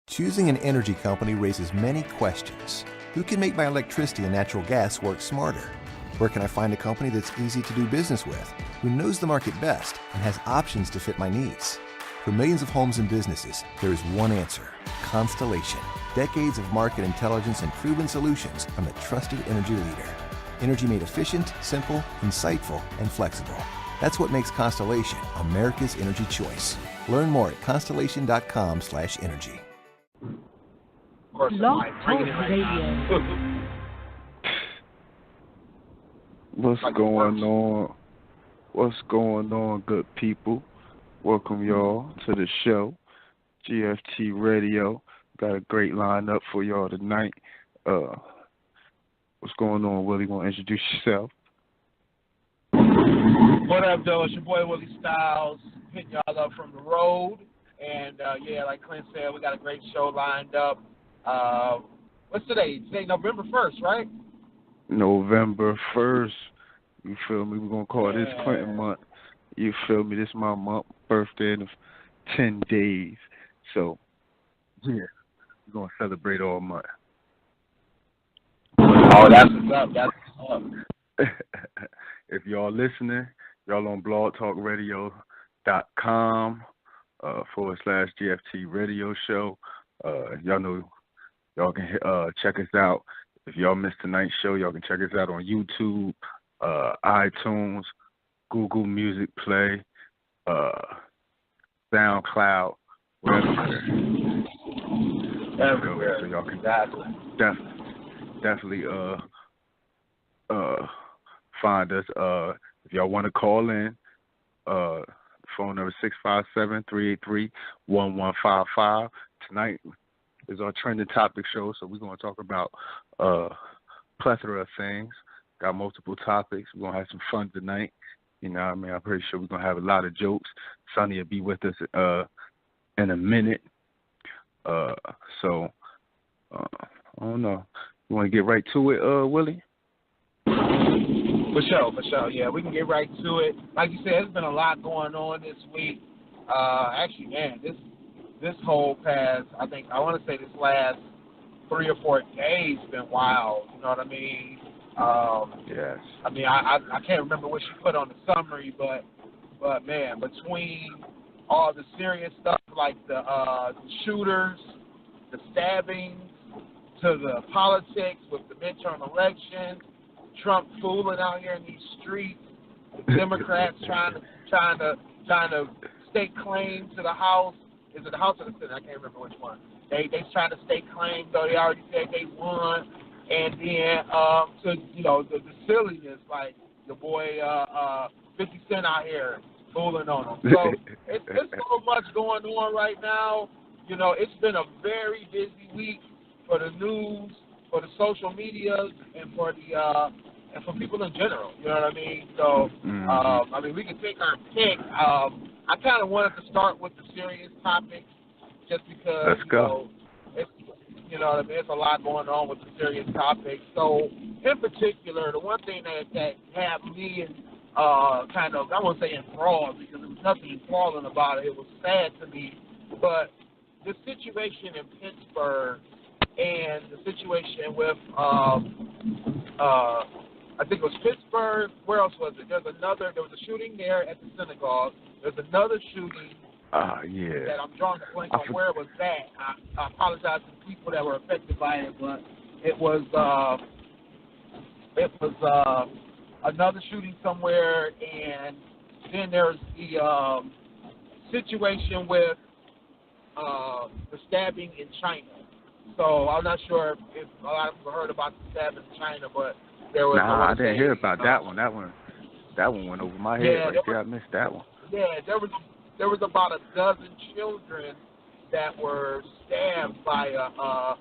Choosing an energy company raises many questions. Who can make my electricity and natural gas work smarter? Where can I find a company that's easy to do business with, who knows the market best, and has options to fit my needs? For millions of homes and businesses, there is one answer: Constellation. Decades of market intelligence and proven solutions from the trusted energy leader. Energy made efficient, simple, insightful, and flexible. That's what makes Constellation America's energy choice. Learn more at constellation.com/energy. Blog Talk Radio. What's going on? What's going on, good people? Welcome y'all to the show, G.F.T Radio. Got a great lineup for y'all tonight. What's going on, Willie? Want to introduce yourself? What up, though? It's your boy Willie Styles, hitting y'all up from the road. And, yeah, like Clint said, we got a great show lined up. What's today? Today, November 1st, right? November 1st. You feel me? We're going to call this Clinton month. You feel me? This is my month, birthday in 10 days. So, yeah, we're going to celebrate all month. Oh, that's what's up. That's what's up. If y'all listening, y'all on blogtalkradio.com /GFT radio show. Y'all know y'all can check us out. If y'all missed tonight's show, y'all can check us out on YouTube, iTunes, Google Music Play, SoundCloud, wherever. Everywhere. So y'all can definitely find us. If y'all want to call in, phone number 657-383-1155. Tonight is our trending topic show, so we're going to talk about plethora of things. Got multiple topics. We're going to have some fun tonight. You know what I mean? I'm pretty sure we're going to have a lot of jokes. Sonny will be with us in a minute. So, I don't know. You want to get right to it, Willie? For sure. Yeah, we can get right to it. Like you said, there's been a lot going on this week. Actually, man, this whole past, I want to say this last 3 or 4 days been wild. You know what I mean? Yes. I mean, I can't remember what she put on the summary, but man, between all the serious stuff like the shooters, the stabbings, to the politics with the midterm elections, Trump fooling out here in these streets, the Democrats trying to stake claim to the House. Is it the House or the Senate? I can't remember which one. They trying to stake claim, though they already said they won. And then to the silliness, like your boy 50 Cent out here fooling on them. So it's so much going on right now. You know, it's been a very busy week for the news, for the social medias, and for the and for people in general. You know what I mean? So I mean, we can take our pick. I kind of wanted to start with the serious topics, just because Let's go. It's, you know what I mean? There's a lot going on with the serious topics. So in particular, the one thing that had me in kind of, I won't say enthralled, because there was nothing enthralling about it. It was sad to me, but the situation in Pittsburgh and the situation with, I think it was Pittsburgh. Where else was it? There was a shooting there at the synagogue. There's another shooting that I'm drawing a blank on where it was at. I apologize to the people that were affected by it, but it was another shooting somewhere, and then there's the situation with the stabbing in China. So I'm not sure if a lot of people heard about the stabbing in China, but there was. I didn't hear about that one. That one went over my head right there. I missed that one. Yeah, there was about a dozen children that were stabbed by a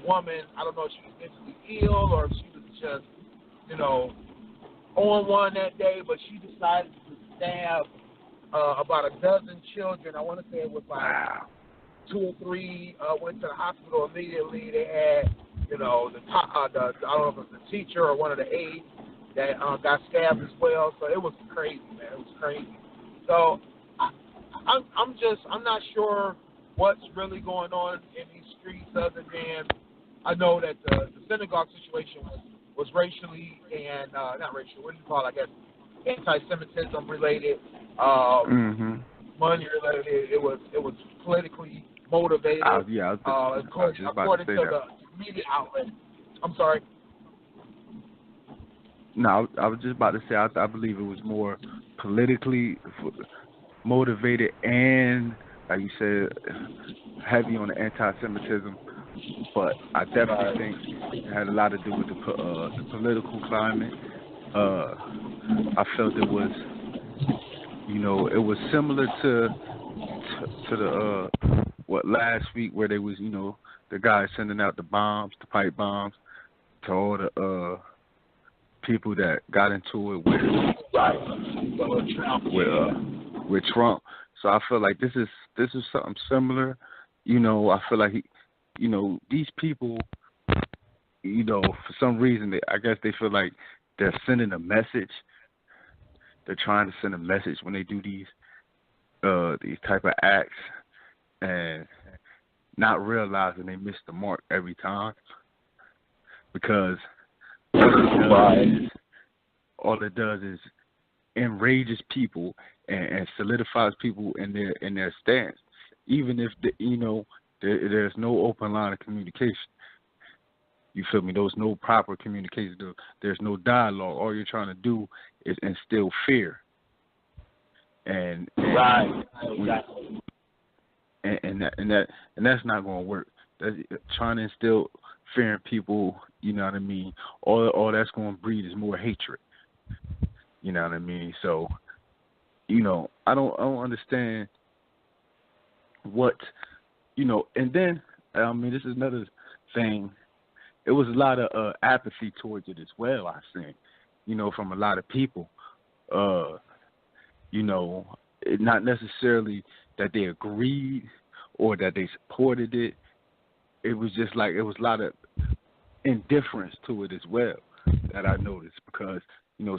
woman. I don't know if she was mentally ill or if she was just, on one that day, but she decided to stab about a dozen children. I want to say it was like 2 or 3 went to the hospital immediately. They had, I don't know if it was the teacher or one of the aides that got stabbed as well. So it was crazy, man. It was crazy. So I'm not sure what's really going on in these streets other than I know that the synagogue situation was racially and not racial, what do you call it, I guess, anti-Semitism related, money related. It was politically motivated. According to the media outlet. I'm sorry. No, I was just about to say I believe it was more politically motivated and, like you said, heavy on the anti-Semitism. But I definitely think it had a lot to do with the political climate. I felt it was, it was similar to the what last week where they was, the guys sending out the bombs, the pipe bombs, to all the people that got into it with Trump. So I feel like this is something similar. I feel like these people, for some reason I guess they feel like they're sending a message. They're trying to send a message when they do these type of acts, and not realizing they miss the mark every time, because all it does is enrages people and solidifies people in their stance, even if there's no open line of communication. You feel me? There's no proper communication. There's no dialogue. All you're trying to do is instill fear. And exactly. And that's not going to work. That's trying to instill fear in people. You know what I mean? All that's going to breed is more hatred. You know what I mean? So, I don't understand what, and then this is another thing. It was a lot of apathy towards it as well, I think, from a lot of people. It not necessarily that they agreed or that they supported it. It was just like it was a lot of indifference to it as well that I noticed, because,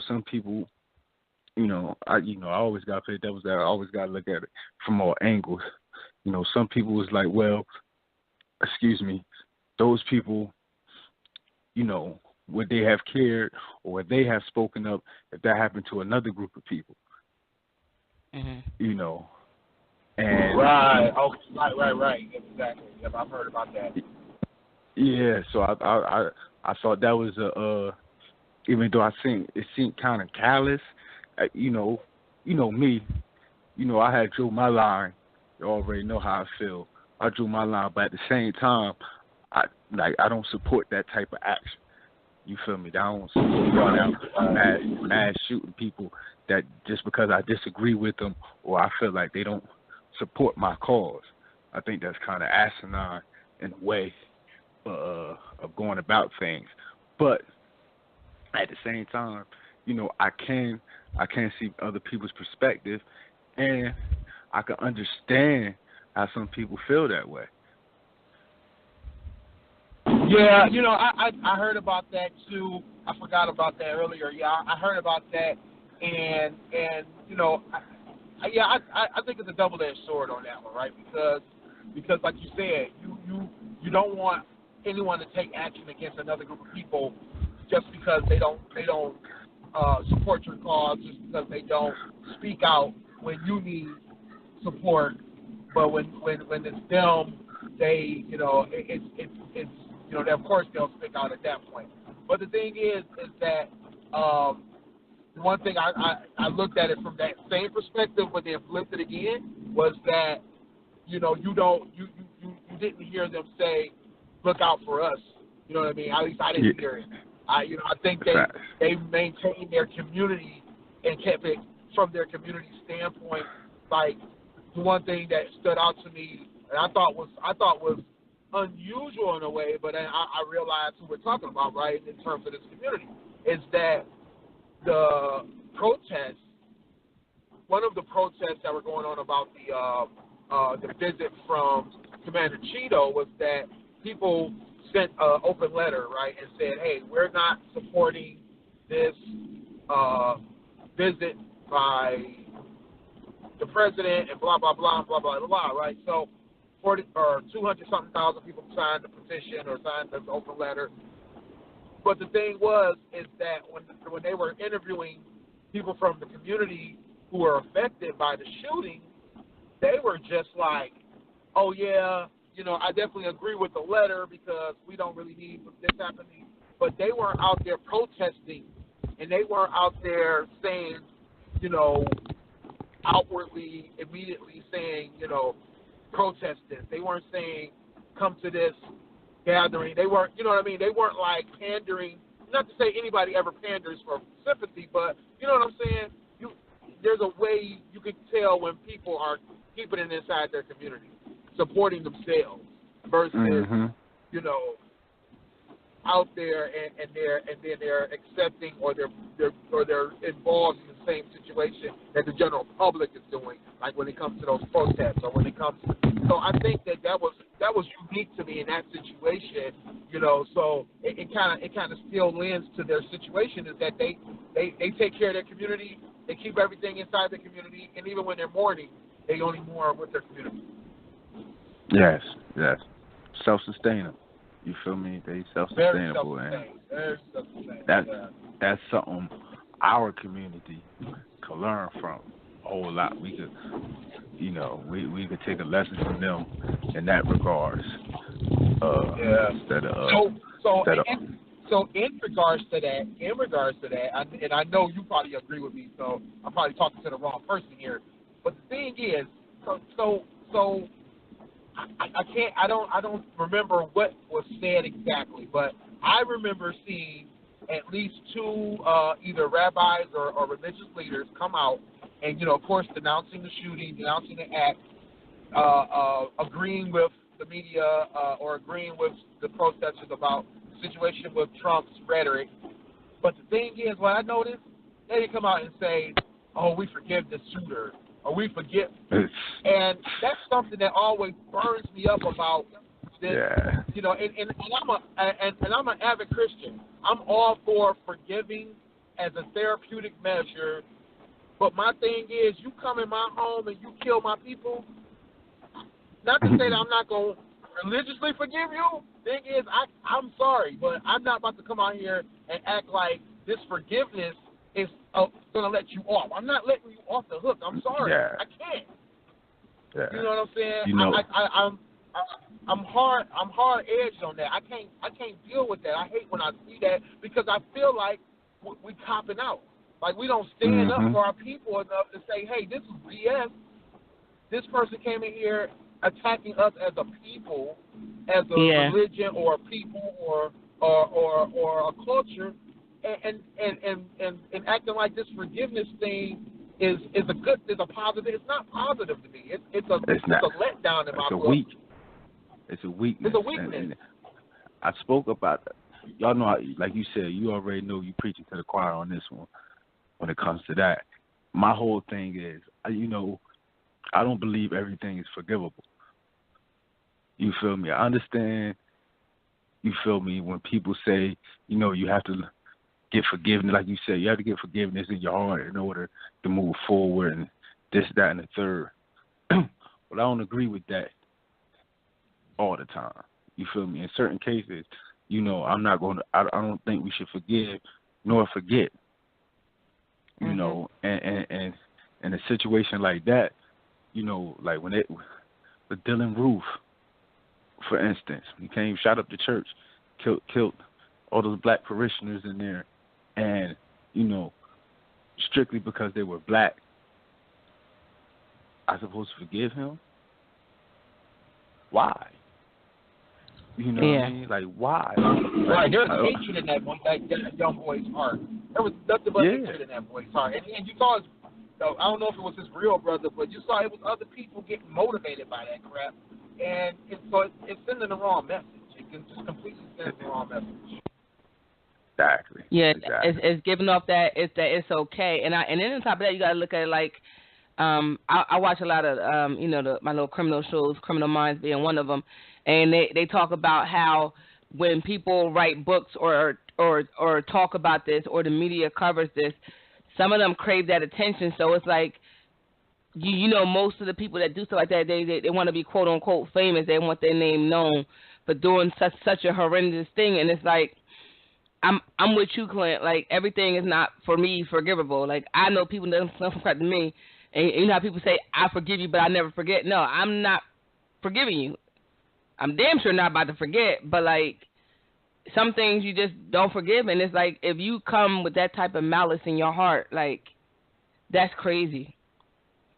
some people, I always got to play devil's advocate. I always got to look at it from all angles. Some people was like, well, those people, would they have cared or would they have spoken up if that happened to another group of people? Mm-hmm. And right. Oh, right. Exactly. Yep, I've heard about that. Yeah, so I thought that was even though I think it seemed kind of callous, me, I had drew my line. You already know how I feel. I drew my line, but at the same time, I don't support that type of action. You feel me? I don't support going out mad shooting people that just because I disagree with them or I feel like they don't support my cause. I think that's kind of asinine in a way of going about things. But at the same time, I can see other people's perspective, and I can understand how some people feel that way. Yeah, I heard about that too. I forgot about that earlier. Yeah, I heard about that, and I think it's a double-edged sword on that one, right? Because like you said, you don't want anyone to take action against another group of people just because they don't support your cause, just because they don't speak out when you need support. But when it's them, they it's of course they'll speak out at that point. But the thing is that one thing I looked at it from that same perspective, but then flipped it again, was that you didn't hear them say, "Look out for us." You know what I mean? At least I didn't hear it. I think they maintained their community and kept it from their community standpoint. Like, the one thing that stood out to me, and I thought was unusual in a way, but I realized who we're talking about, right, in terms of this community, is that the protests, one of the protests that were going on about the visit from Commander Cheeto was that people sent an open letter, right, and said, hey, we're not supporting this visit by the president and blah, blah, blah, blah, blah, blah, right? So 200-something thousand people signed the petition or signed the open letter. But the thing is that when they were interviewing people from the community who were affected by the shooting, they were just like, oh, yeah, I definitely agree with the letter because we don't really need this happening. But they weren't out there protesting, and they weren't out there saying, outwardly, immediately saying, protest this. They weren't saying, come to this gathering. They weren't, They weren't like pandering. Not to say anybody ever panders for sympathy, but you know what I'm saying? There's a way you can tell when people are keeping it inside their community, supporting themselves versus, out there and they're accepting or they're involved in the same situation that the general public is doing, like when it comes to those protests or when it comes to. So I think that was unique to me in that situation, So it kind of still lends to their situation is that they take care of their community, they keep everything inside their community, and even when they're mourning, they only mourn with their community. Yes, self-sustaining. You feel me? They self-sustainable, Very self-sustainable. That's something our community could learn from a whole lot. We could, we could take a lesson from them in that regards. So in regards to that, and I know you probably agree with me, so I'm probably talking to the wrong person here. But the thing is, so. I don't remember what was said exactly, but I remember seeing at least two either rabbis or religious leaders come out and, of course, denouncing the shooting, denouncing the act, agreeing with the media or agreeing with the protesters about the situation with Trump's rhetoric. But the thing is, what I noticed, they didn't come out and say, oh, we forgive the shooter. Or we forget, and that's something that always burns me up about this. Yeah. And I'm an avid Christian. I'm all for forgiving as a therapeutic measure. But my thing is, you come in my home and you kill my people. Not to say that I'm not going to religiously forgive you. Thing is, I'm sorry, but I'm not about to come out here and act like this forgiveness is going to let you off. I'm not letting you off the hook. I'm sorry. Yeah. I can't. Yeah. You know what I'm saying? I'm hard edged on that. I can't deal with that. I hate when I see that because I feel like we copping out. Like we don't stand up for our people enough to say, hey, this is BS. This person came in here attacking us as a people, as a religion or a people or a culture. And acting like this forgiveness thing is a positive. It's not positive to me. It's a letdown in my book. It's a weakness. It's a weakness. And I spoke about that. Y'all know, like you said, you already know you preaching to the choir on this one. When it comes to that, my whole thing is, I don't believe everything is forgivable. You feel me? I understand. You feel me? When people say, you have to get forgiveness, like you said, you have to get forgiveness in your heart in order to move forward and this, that, and the third. But I don't agree with that all the time. You feel me? In certain cases, I'm not going to, I don't think we should forgive nor forget. And in a situation like that, like when with Dylan Roof, for instance, he came, shot up the church, killed all those black parishioners in there, and, strictly because they were black, I supposed to forgive him? Why? You know what I mean? Like, why? Right, there's hatred in that young boy's heart. There was nothing but hatred in that boy's heart. And you saw I don't know if it was his real brother, but you saw it was other people getting motivated by that crap. And it's sending the wrong message. It can just completely send the wrong message. Exactly. Yeah, exactly. It's giving off that it's okay. And then on top of that, you got to look at it like, I watch a lot of, my little criminal shows, Criminal Minds being one of them. And they talk about how when people write books or talk about this or the media covers this, some of them crave that attention. So it's like you know, most of the people that do stuff like that, they want to be quote unquote famous. They want their name known for doing such a horrendous thing. And it's like, I'm with you, Clint. Like, everything is not for me forgivable. Like, I know people that don't subscribe to me, and you know how people say, I forgive you, but I never forget. No, I'm not forgiving you. I'm damn sure not about to forget, but like, some things you just don't forgive, and it's like, if you come with that type of malice in your heart, like, that's crazy.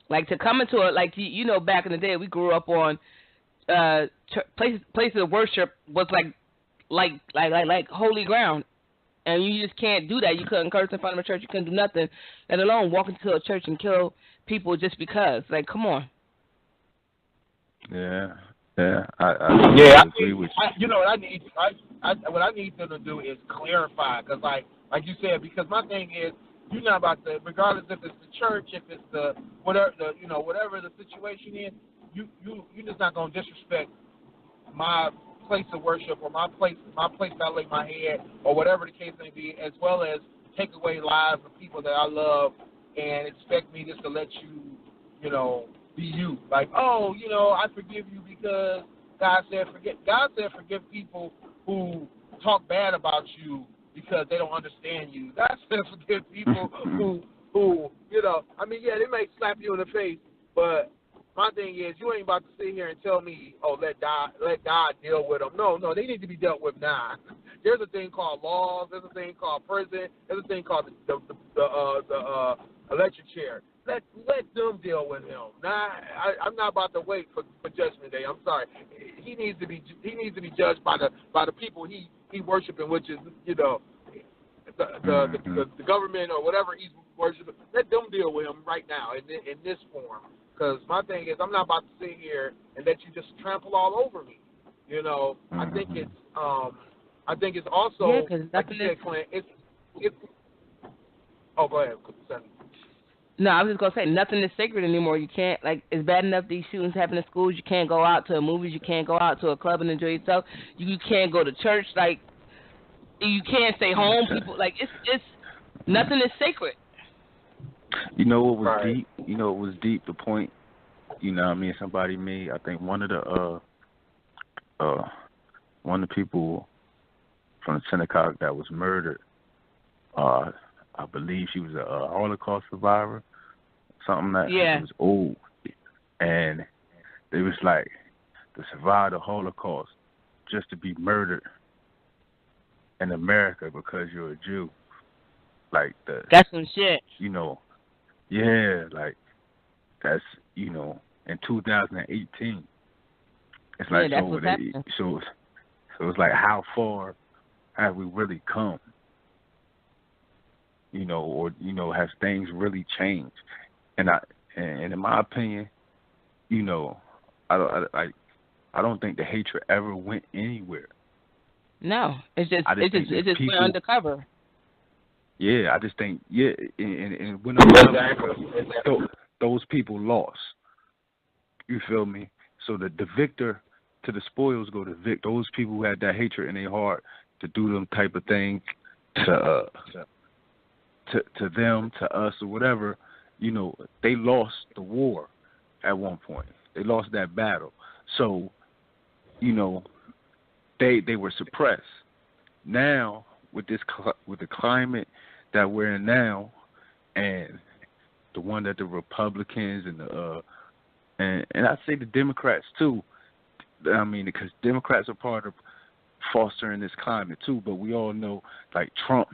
Like, to come into it, like, you know, back in the day, we grew up on places of worship was like holy ground, and you just can't do that. You couldn't curse in front of a church. You couldn't do nothing, let alone walk into a church and kill people just because. Like, come on. Yeah, I agree with you. You know what what I need them to do is clarify, because like you said, because my thing is, you're not about to, regardless if it's the church, if it's the whatever the situation is, you're just not gonna disrespect my place of worship or my place I lay my head, or whatever the case may be, as well as take away lives of people that I love and expect me just to let you know, be you. Like, oh, you know, I forgive you because God said forgive. God said forgive people who talk bad about you because they don't understand you. God said forgive people who you know, I mean, yeah, they may slap you in the face, but my thing is, you ain't about to sit here and tell me, oh, let God deal with them. No, they need to be dealt with now. There's a thing called laws. There's a thing called prison. There's a thing called the electric chair. Let them deal with him. Now, I'm not about to wait for Judgment Day. I'm sorry. He needs to be judged by the people he worshiping, which is, you know, the government or whatever he's worshiping. Let them deal with him right now in this form. Because my thing is, I'm not about to sit here and let you just trample all over me. You know, I think it's also, like you said, Clint. It's. Oh, go ahead. No, I was just gonna say, nothing is sacred anymore. You can't, like, it's bad enough these shootings happen in schools. You can't go out to movies. You can't go out to a club and enjoy yourself. You can't go to church. Like, you can't stay home. People, like, it's nothing is sacred. You know what was deep? You know what was deep? The point, you know what I mean, somebody made, I think one of the people from the synagogue that was murdered, I believe she was a Holocaust survivor, something like that. Yeah. She was old. And it was like, to survive the Holocaust, just to be murdered in America because you're a Jew. Like, that's some shit. You know, yeah, like, that's, you know, in 2018. It's like, yeah, so it's like, how far have we really come? You know, or, you know, has things really changed? And in my opinion, you know, I don't think the hatred ever went anywhere. No, it just went undercover. Yeah, I just think, yeah, and when those people lost, you feel me? So the victor, to the spoils go to victor. Those people who had that hatred in their heart to do them type of thing to them, to us, or whatever, you know, they lost the war at one point. They lost that battle. So, you know, they were suppressed. Now, with the climate that we're in now, and the one that the Republicans and I'd say the Democrats too. I mean, because Democrats are part of fostering this climate too. But we all know, like, Trump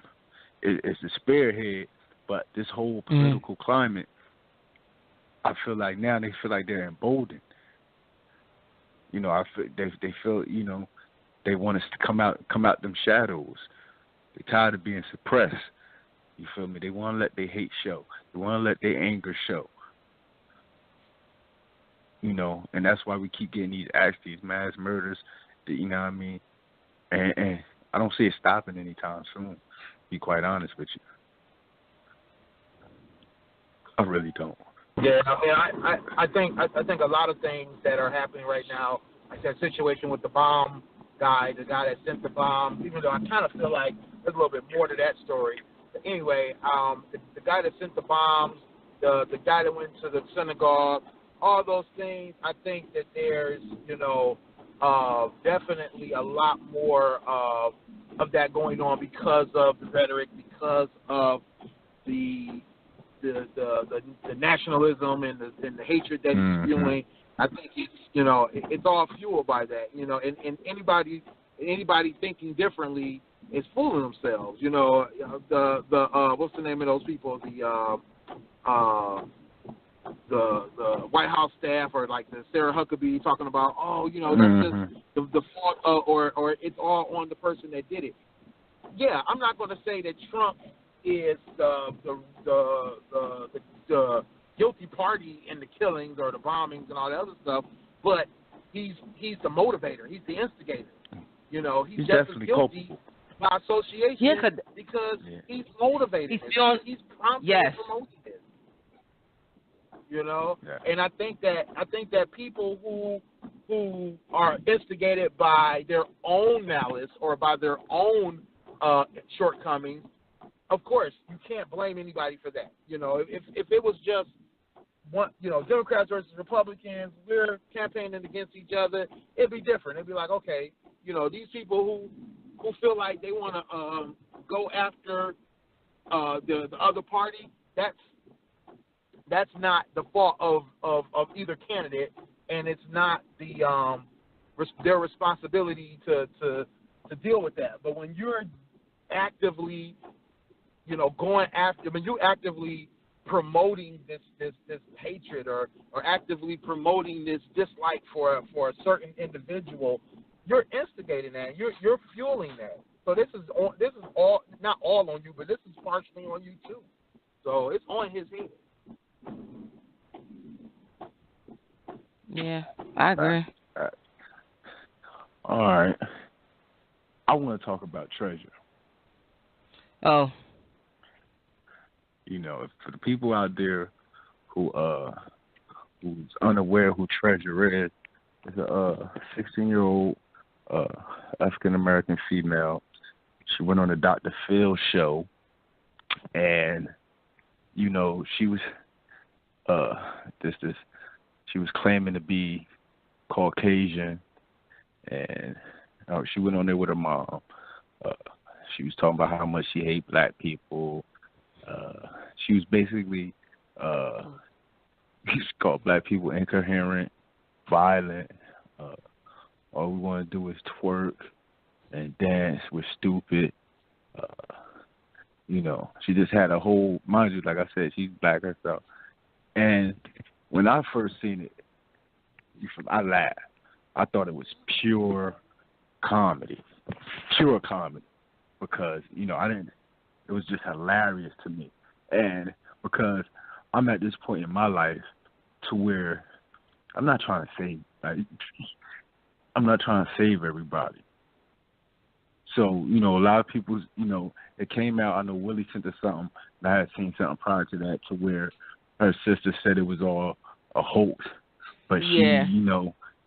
is the spearhead. But this whole political climate, I feel like now they feel like they're emboldened. You know, they feel, you know, they want us to come out them shadows. They're tired of being suppressed. You feel me? They want to let their hate show. They want to let their anger show. You know, and that's why we keep getting these acts, these mass murders. You know what I mean? And I don't see it stopping anytime soon, to be quite honest with you. I really don't. Yeah, I mean, I think a lot of things that are happening right now, like that situation with the bomb guy, the guy that sent the bomb, even though I kind of feel like there's a little bit more to that story. But anyway, the guy that sent the bombs the guy that went to the synagogue, all those things. I think that there's, definitely a lot more of that going on because of the rhetoric, because of the nationalism and the hatred that he's spewing. I think it's all fueled by that, and anybody thinking differently is fooling themselves. The what's the name of those people? The White House staff, or like the Sarah Huckabee talking about, that's just the fault, or it's all on the person that did it. Yeah, I'm not going to say that Trump is the guilty party in the killings or the bombings and all that other stuff, but he's the motivator. He's the instigator. He's just as guilty by association because he's motivated. He's promptly promoting it. And I think that people who are instigated by their own malice or by their own shortcomings, of course, you can't blame anybody for that. If it was just one, Democrats versus Republicans, we're campaigning against each other, it'd be different. It'd be like, okay, these people who feel like they want to go after the other party, that's not the fault of either candidate, and it's not their responsibility to deal with that. But when you're actively, going after, when you're actively promoting this hatred or actively promoting this dislike for a certain individual, you're instigating that. You're fueling that. So this is all, not all on you, but this is partially on you too. So it's on his head. Yeah, I agree. All right. I want to talk about Treasure. Oh. For the people out there who's unaware who Treasure is a 16-year-old African American female. She went on the Dr. Phil show, and she was she was claiming to be Caucasian, and she went on there with her mom. She was talking about how much she hates black people. She was basically called black people incoherent, violent. All we want to do is twerk and dance. We're stupid. She just had a whole, mind you, like I said, she's black herself. And when I first seen it, I laughed. I thought it was pure comedy, because it was just hilarious to me. And because I'm at this point in my life to where I'm not trying to save everybody. So, a lot of people, it came out, I know Willie sent us something, and I had seen something prior to that to where her sister said it was all a hoax. But she,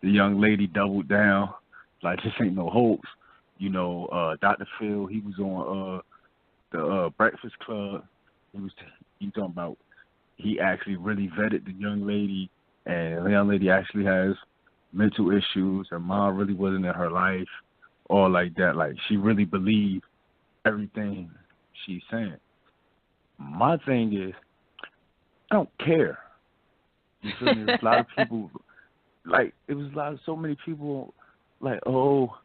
the young lady doubled down, like this ain't no hoax. Dr. Phil, he was on the Breakfast Club. He talking about he actually really vetted the young lady, and the young lady actually has mental issues. Her mom really wasn't in her life, all like that. Like, she really believed everything she's saying. My thing is, I don't care. You feel me? There's a lot of people, so many people, like, oh,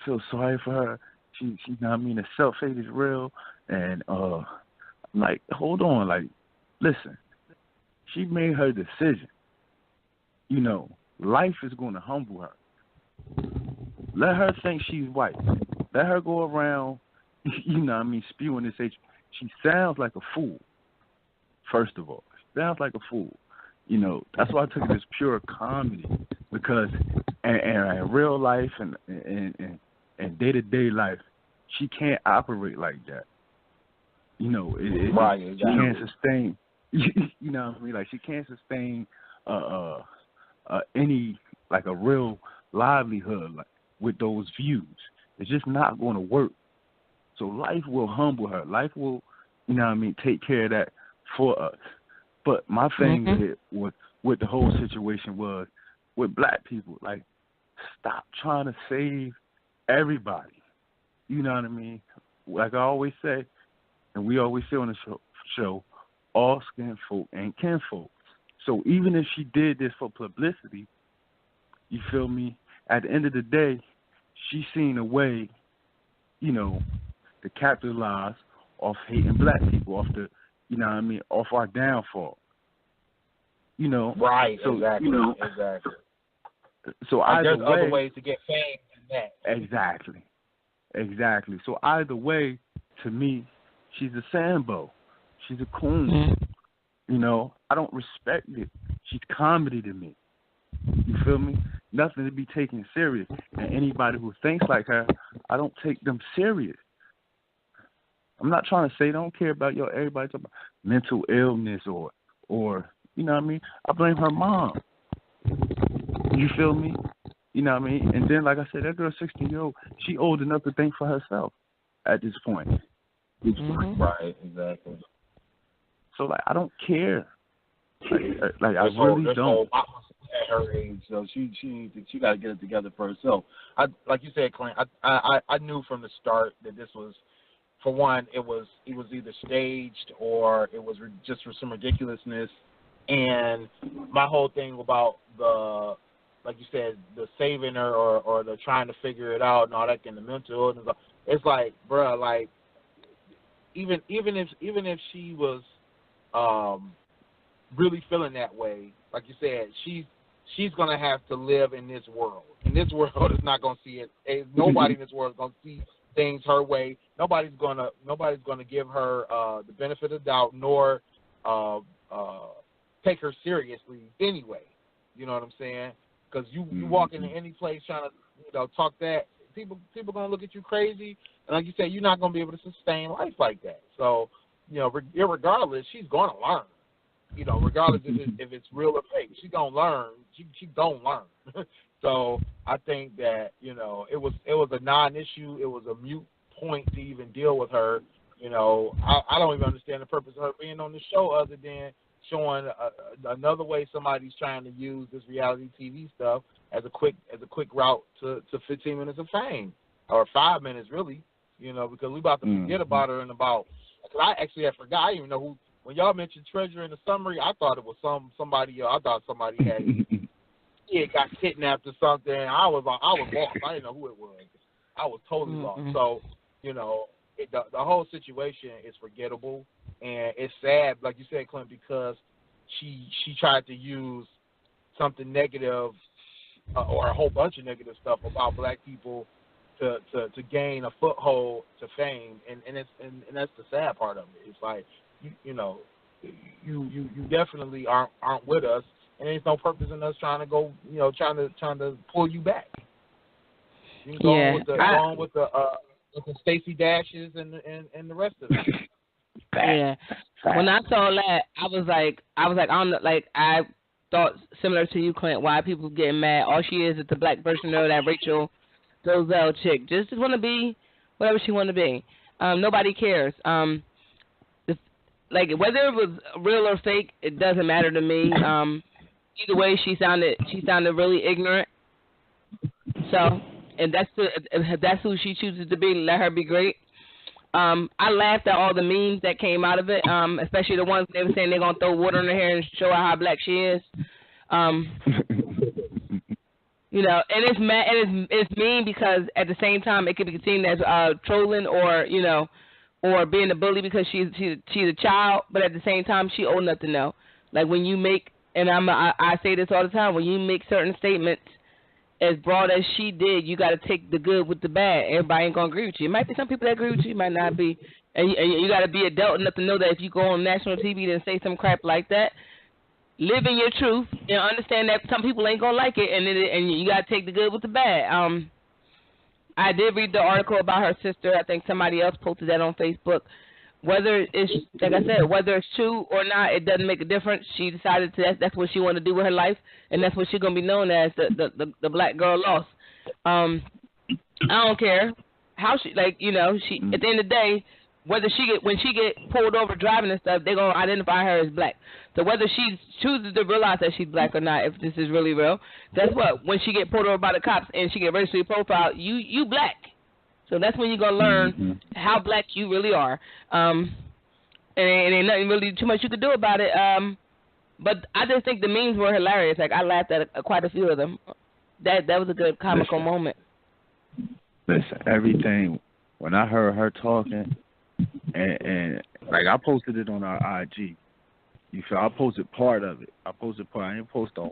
feel sorry for her. She the self-hate is real. And I'm like, hold on, like, listen. She made her decision. Life is going to humble her. Let her think she's white. Let her go around, spewing this hatred. She sounds like a fool, first of all. She sounds like a fool. That's why I took it as pure comedy, because in real life and day-to-day life, she can't operate like that. She can't sustain, like, she can't sustain any, like, a real livelihood, like, with those views. It's just not going to work. So life will humble her. Life will, take care of that for us. But my thing with the whole situation was with black people, like, stop trying to save everybody. You know what I mean? Like I always say, and we always say on the show, all skin folk ain't kinfolk. So even if she did this for publicity, you feel me? At the end of the day, she's seen a way, you know, to capitalize off hating black people, off the, you know what I mean, off our downfall. You know, right? So, exactly. You know, exactly. So there's other ways to get fame than that. Exactly. So either way, to me, she's a Sambo. She's a coon. You know, I don't respect it. She's comedy to me. You feel me? Nothing to be taken serious. And anybody who thinks like her, I don't take them serious. I'm not trying to say don't care about everybody talking about mental illness or you know what I mean? I blame her mom. You feel me? You know what I mean? And then, like I said, that girl, 16-year-old, she old enough to think for herself at this point. Right, exactly. So, like, I don't care. Like I really don't. At her age, so she got to get it together for herself. Like you said, Clint, I knew from the start that this was, for one, it was either staged or it was just for some ridiculousness. And my whole thing about the, like you said, the saving her or the trying to figure it out and all that, and the mental illness, it's like, bruh, like even if she was really feeling that way, like you said, she's gonna have to live in this world. And this world is not gonna see it. Nobody in this world is gonna see things her way. Nobody's gonna give her the benefit of doubt, nor take her seriously anyway. You know what I'm saying? Because you walk into any place trying to talk that, people gonna look at you crazy, and like you said, you're not gonna be able to sustain life like that. So irregardless, she's gonna learn. Regardless if it's real or fake, she's gonna learn. She gonna learn. So I think that it was a non-issue. It was a mute point to even deal with her. I don't even understand the purpose of her being on the show other than showing another way somebody's trying to use this reality TV stuff as a quick route to 15 minutes of fame, or 5 minutes really. Because we about to forget about her in about. Cause I actually had forgot. I didn't even know who. When y'all mentioned Treasure in the summary, I thought it was somebody else. I thought somebody had got kidnapped or something. I was lost. I didn't know who it was. I was totally lost. So the whole situation is forgettable, and it's sad, like you said, Clint, because she tried to use something negative or a whole bunch of negative stuff about black people to gain a foothold to fame, and that's the sad part of it. It's like you definitely aren't with us, and there's no purpose in us trying to go, trying to pull you back. You can go on with the Stacey Dashes and the rest of it. Yeah. When I saw that, I was like, I thought similar to you, Clint. Why people getting mad? All she is the black version of that Rachel Dolezal chick. Just want to be whatever she want to be. Nobody cares. Like whether it was real or fake, it doesn't matter to me. Either way, she sounded really ignorant. So, and that's who she chooses to be. Let her be great. I laughed at all the memes that came out of it, especially the ones they were saying they're gonna throw water in her hair and show her how black she is. And it's mad, and it's mean because at the same time it could be seen as trolling or or being a bully because she's a child, but at the same time she old enough to know. Like when you make, and I say this all the time, when you make certain statements as broad as she did, you got to take the good with the bad. Everybody ain't gonna agree with you. It might be some people that agree with you, it might not be, and you got to be adult enough to know that if you go on national TV and say some crap like that, live in your truth and understand that some people ain't gonna like it, and you got to take the good with the bad. I did read the article about her sister. I think somebody else posted that on Facebook. Whether it's, like I said, whether it's true or not, it doesn't make a difference. She decided that's what she wanted to do with her life, and that's what she's going to be known as, the black girl lost. I don't care how she, she at the end of the day, when she get pulled over driving and stuff, they're gonna identify her as black. So whether she chooses to realize that she's black or not, if this is really real, guess what? When she get pulled over by the cops and she get racially profiled, you black. So that's when you're gonna learn how black you really are. And ain't nothing really too much you could do about it. But I just think the memes were hilarious. Like I laughed at quite a few of them. That was a good comical moment. Listen, everything when I heard her talking. And like I posted it on our IG. You feel? I posted part of it. I didn't post her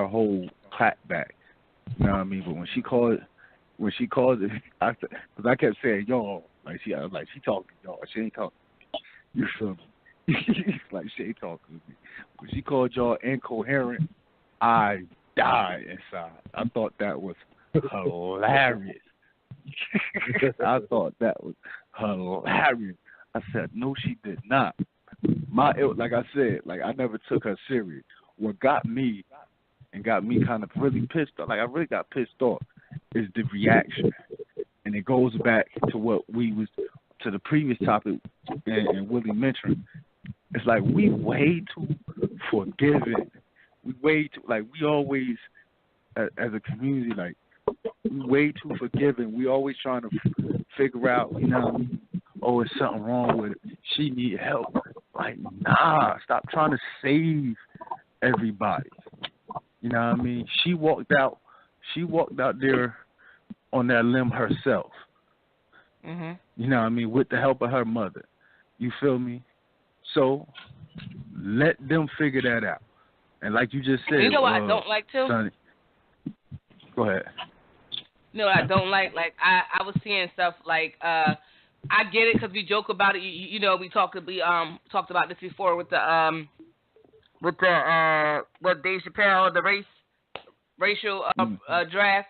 whole clap back. You know what I mean? But when she called it, because I kept saying y'all, like she talking y'all. She ain't talking. You feel me? Like she ain't talking to me. When she called y'all incoherent, I died inside. I thought that was hilarious. I thought that was hilarious. I said, no, she did not. Like I said, like I never took her serious. What got me kind of really pissed off, like I really got pissed off, is the reaction. And it goes back to to the previous topic and Willie mentioned. It's like we way too forgiving. We way too, like we always, as a community, like, we way too forgiving. We always trying to figure out, you know, oh, is something wrong with it? She need help. Like, nah, stop trying to save everybody. You know what I mean? She walked out there on that limb herself. Mm-hmm. You know what I mean? With the help of her mother. You feel me? So let them figure that out. And like you just said, you know what I don't like too? Sonny, go ahead. No, I don't like I was seeing stuff like I get it because we joke about it. You know, we talked about this before with the what Dave Chappelle, the racial draft,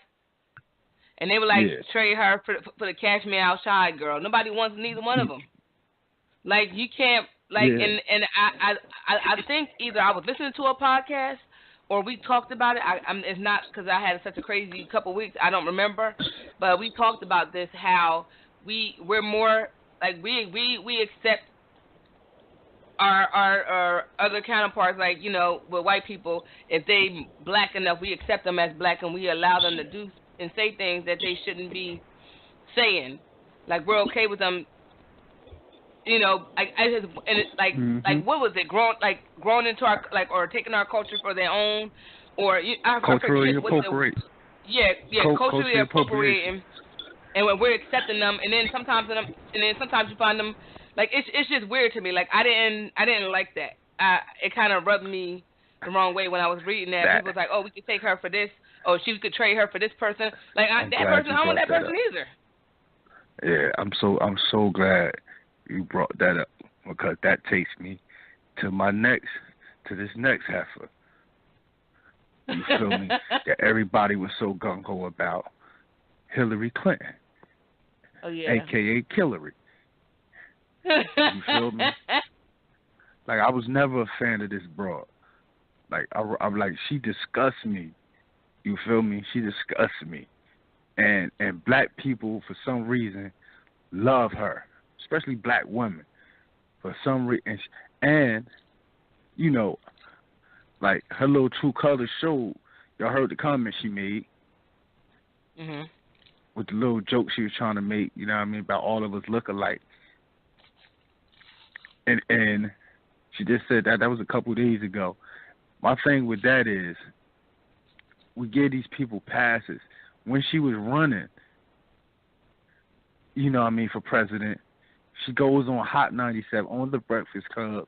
and they were like trade her for the Cash Me Outside girl. Nobody wants neither one of them. Like you can't and I think either I was listening to a podcast or we talked about it. It's not because I had such a crazy couple weeks. I don't remember, but we talked about this. How we're more like we accept our other counterparts, like you know, with white people. If they black enough, we accept them as black, and we allow them to do and say things that they shouldn't be saying. Like we're okay with them. You know, and it's like like what was it? Grown into our or taking our culture for their own, or culturally appropriate. Culturally appropriating, and when we're accepting them, and then sometimes you find them like it's just weird to me. Like I didn't like that. It kind of rubbed me the wrong way when I was reading that. People was like, oh, we could take her for this. Oh, she could trade her for this person. Like that person, I don't want that person either. Yeah, I'm so glad you brought that up because that takes me to this next heifer. You feel me? That everybody was so gung-ho about Hillary Clinton. Oh, yeah. A.K.A. Killary. You feel me? Like, I was never a fan of this broad. Like, I'm like, she disgusts me. You feel me? She disgusts me. And black people, for some reason, love her. Especially black women, for some reason, and you know, like her little True Colors show. Y'all heard the comment she made with the little joke she was trying to make. You know what I mean, about all of us look alike. And she just said that was a couple days ago. My thing with that is, we give these people passes. When she was running, you know what I mean, for president. She goes on Hot 97 on the Breakfast Club,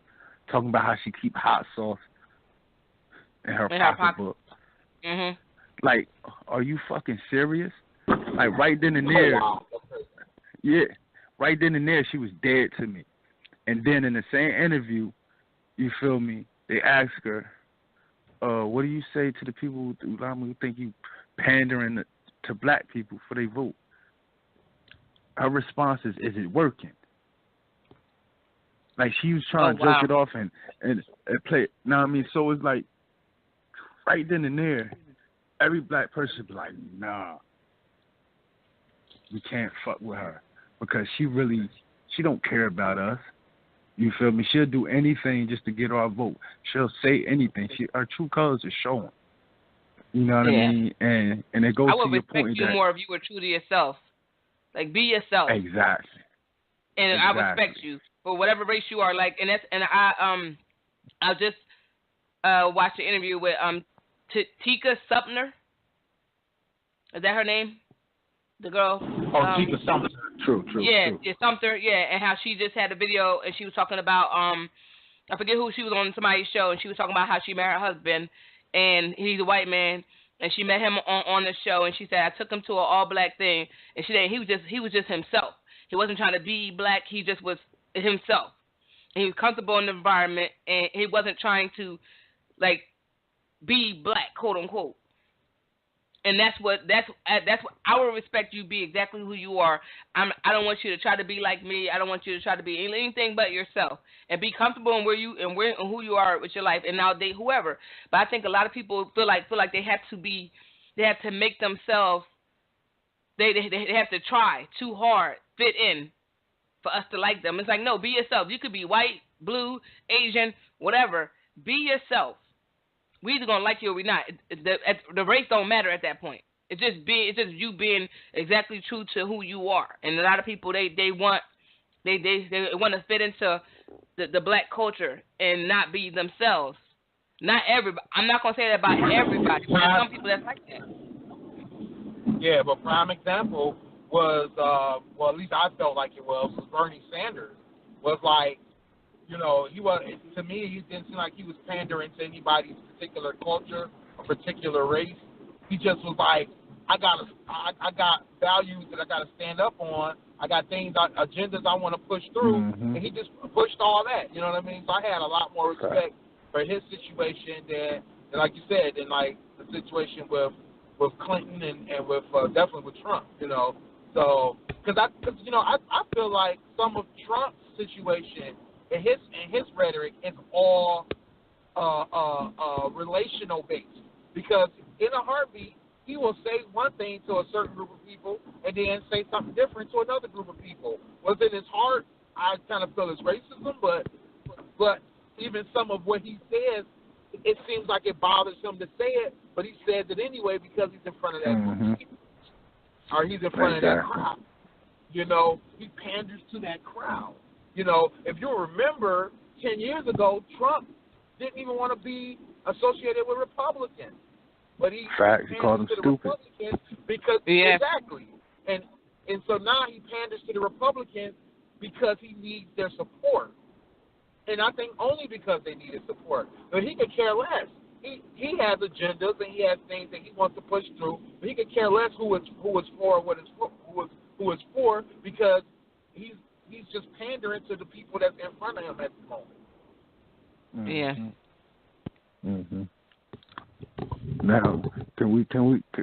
talking about how she keep hot sauce in her pocketbook. Mm-hmm. Like, are you fucking serious? Like right then and there, right then and there, she was dead to me. And then in the same interview, you feel me? They ask her, "What do you say to the people who think you pandering to black people for their vote?" Her response is it working? Like she was trying to joke it off and play it. Know what I mean? So it's like right then and there, every black person should be like, nah, we can't fuck with her because she really She don't care about us. You feel me? She'll do anything just to get our vote. She'll say anything. Her true colors are showing. You know what I mean? And it goes to your point. I would respect you more if you were true to yourself. Like, be yourself. Exactly. And I respect you for whatever race you are. Like, I just watched an interview with Tika Sumter. Is that her name? The girl. Tika Sumter. True. Yeah, Sumter. Yeah, and how she just had a video and she was talking about I forget who she was on somebody's show, and she was talking about how she met her husband, and he's a white man, and she met him on the show, and she said, I took him to an all-black thing, and she said he was just himself. He wasn't trying to be black. He just was himself. And he was comfortable in the environment, and he wasn't trying to, like, be black, quote unquote. And that's what I will respect you. Be exactly who you are. I don't want you to try to be like me. I don't want you to try to be anything but yourself, and be comfortable in who you are with your life, and now date whoever. But I think a lot of people feel like they have to make themselves. They have to try too hard, fit in, for us to like them. It's like, no, be yourself. You could be white, blue, Asian, whatever. Be yourself. We either gonna like you or we not. The race don't matter at that point. It's just you being exactly true to who you are. And a lot of people they want to fit into the black culture and not be themselves. Not everybody. I'm not gonna say that about everybody. But there's some people that's like that. Yeah, but prime example was well, at least I felt like it was Bernie Sanders. Was like, you know, to me, he didn't seem like he was pandering to anybody's particular culture or particular race. He just was like, I got values that I got to stand up on. I got agendas I want to push through, and he just pushed all that. You know what I mean? So I had a lot more respect for his situation than like you said, than like the situation with Clinton and with definitely with Trump. You know, so because I feel like some of Trump's situation. And his rhetoric is all relational based, because in a heartbeat he will say one thing to a certain group of people and then say something different to another group of people. Within his heart, I kind of feel it's racism, but even some of what he says, it seems like it bothers him to say it, but he says it anyway because he's in front of that group of people, or he's in front of that crowd. You know, he panders to that crowd. You know, if you remember, 10 years ago, Trump didn't even want to be associated with Republicans. But he called them stupid. Because, exactly. And so now he panders to the Republicans because he needs their support. And I think only because they need his support. But he could care less. He has agendas and he has things that he wants to push through. But he could care less who is for who is for, because he's just pandering to the people that's in front of him at the moment. Yeah. Mm-hmm. Now, can we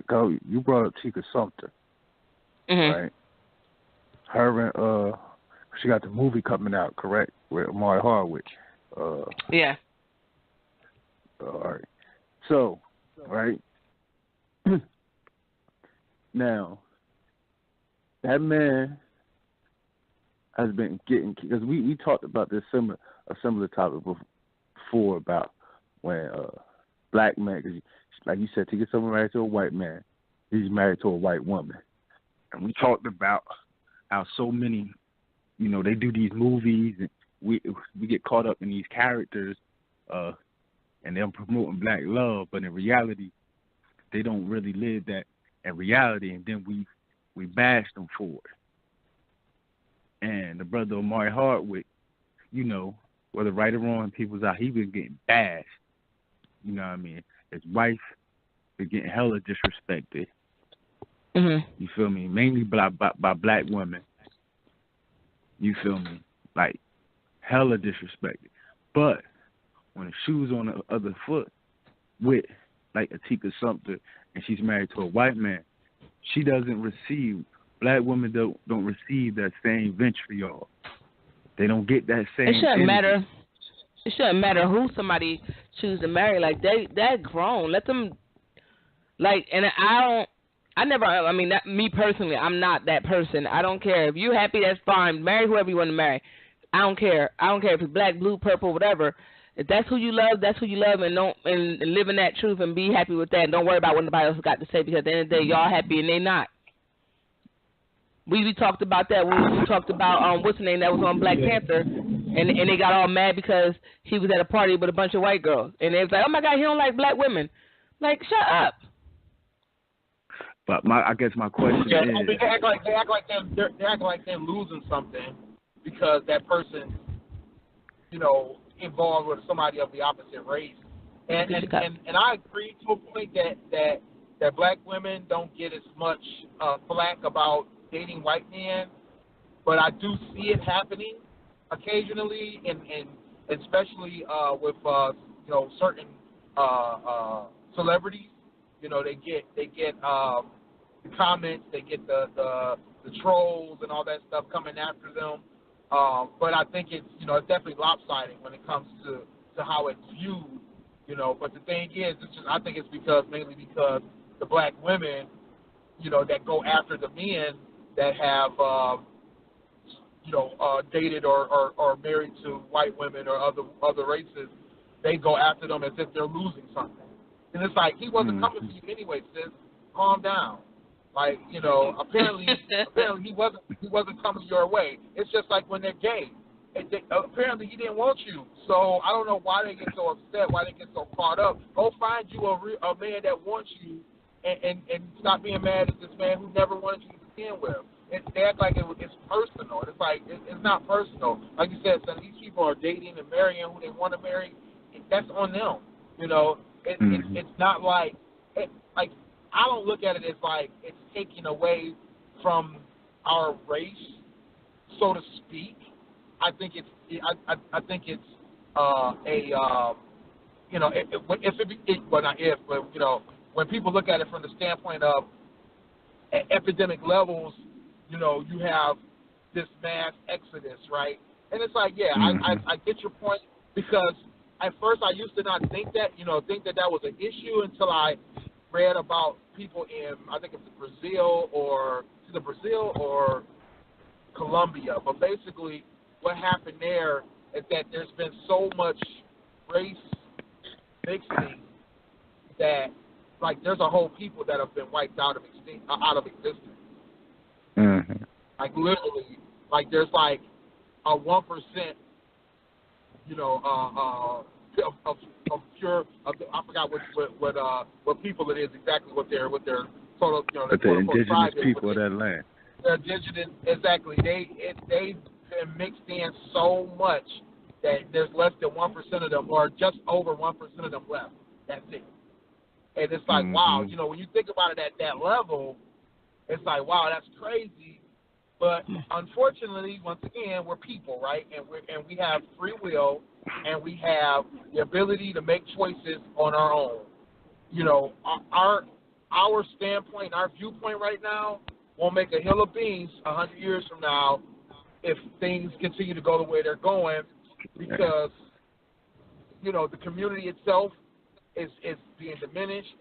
go? You brought up Tika Sumter, right? Her and she got the movie coming out, correct? With Amari Hardwick. Yeah. All right. So, right now, that man has been getting, because we talked about this a similar topic before about when black men, cause like you said, to get someone married to a white man, he's married to a white woman, and we talked about how so many, you know, they do these movies and we get caught up in these characters, and they're promoting black love, but in reality, they don't really live that in reality, and then we bash them for it. And the brother Amari Hardwick, you know, whether right or wrong, people's out, he was getting bashed. You know what I mean? His wife was getting hella disrespected. You feel me? Mainly by black women. You feel me? Like, hella disrespected. But when the shoe's on the other foot with, like, a Tika Sumter, and she's married to a white man, she doesn't receive, black women don't receive that same vitriol. They don't get that same. It shouldn't matter. It shouldn't matter who somebody chooses to marry. Like, they're grown. Let them, like, and I I never. I mean, that, me personally, I'm not that person. I don't care if you're happy. That's fine. Marry whoever you want to marry. I don't care. I don't care if it's black, blue, purple, whatever. If that's who you love, that's who you love, and don't and live in that truth and be happy with that. And don't worry about what nobody else got to say, because at the end of the day, y'all happy and they not. We talked about that when we talked about what's the name that was on Black Panther, and they got all mad because he was at a party with a bunch of white girls, and they was like, oh my God, he don't like black women. Like, shut up. But I guess my question is, they act like they're losing something because that person, involved with somebody of the opposite race. And I agree to a point that black women don't get as much flack about dating white men, but I do see it happening occasionally, and especially with certain celebrities. They get the comments, they get the trolls and all that stuff coming after them. But I think it's definitely lopsided when it comes to how it's viewed. But the thing is, I think it's mainly because the black women, that go after the men that have, dated or married to white women or other races, they go after them as if they're losing something. And it's like, he wasn't coming for you anyway, sis. Calm down. Like, apparently he wasn't coming your way. It's just like when they're gay. Apparently he didn't want you. So I don't know why they get so upset, why they get so caught up. Go find you a man that wants you, and stop being mad at this man who never wanted you to begin with. They act like it's personal. It's like it's not personal. Like you said, son, these people are dating and marrying who they want to marry. That's on them. It's not like I don't look at it as like it's taking away from our race, so to speak. I think it's when people look at it from the standpoint of epidemic levels, you have this mass exodus, right? And it's like, I get your point, because at first I used to not think that that was an issue until I read about people in, I think it's Brazil or Colombia. But basically what happened there is that there's been so much race mixing that, like, there's a whole people that have been wiped out of existence. Mm-hmm. Like, literally, like, there's like a 1%, of pure. I forgot what people it is exactly. What their total. But the indigenous people of that land. The indigenous, exactly. They've been mixed in so much that there's less than 1% of them, or just over 1% of them left. That's it. And it's like, wow, when you think about it at that level, it's like, wow, that's crazy. But unfortunately, once again, we're people, right? And we have free will, and we have the ability to make choices on our own. Our standpoint, our viewpoint right now won't make a hill of beans 100 years from now if things continue to go the way they're going, because the community itself is being diminished.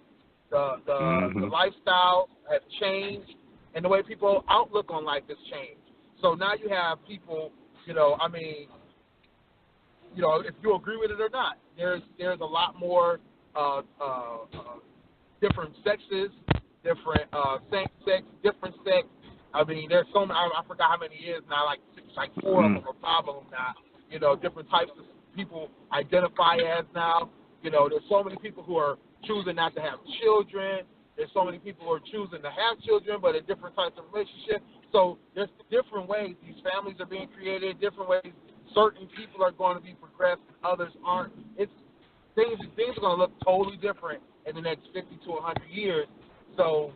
The lifestyle has changed, and the way people outlook on life has changed. So now you have people, if you agree with it or not, there's a lot more different sexes, different same sex, different sex. I mean, there's so many. I forgot how many it is now. Like 4 of them or 5 of them now. Different types of people identify as now. There's so many people who are choosing not to have children. There's so many people who are choosing to have children, but in different types of relationships. So there's different ways these families are being created, different ways certain people are going to be progressed, others aren't. Things are going to look totally different in the next 50 to 100 years. So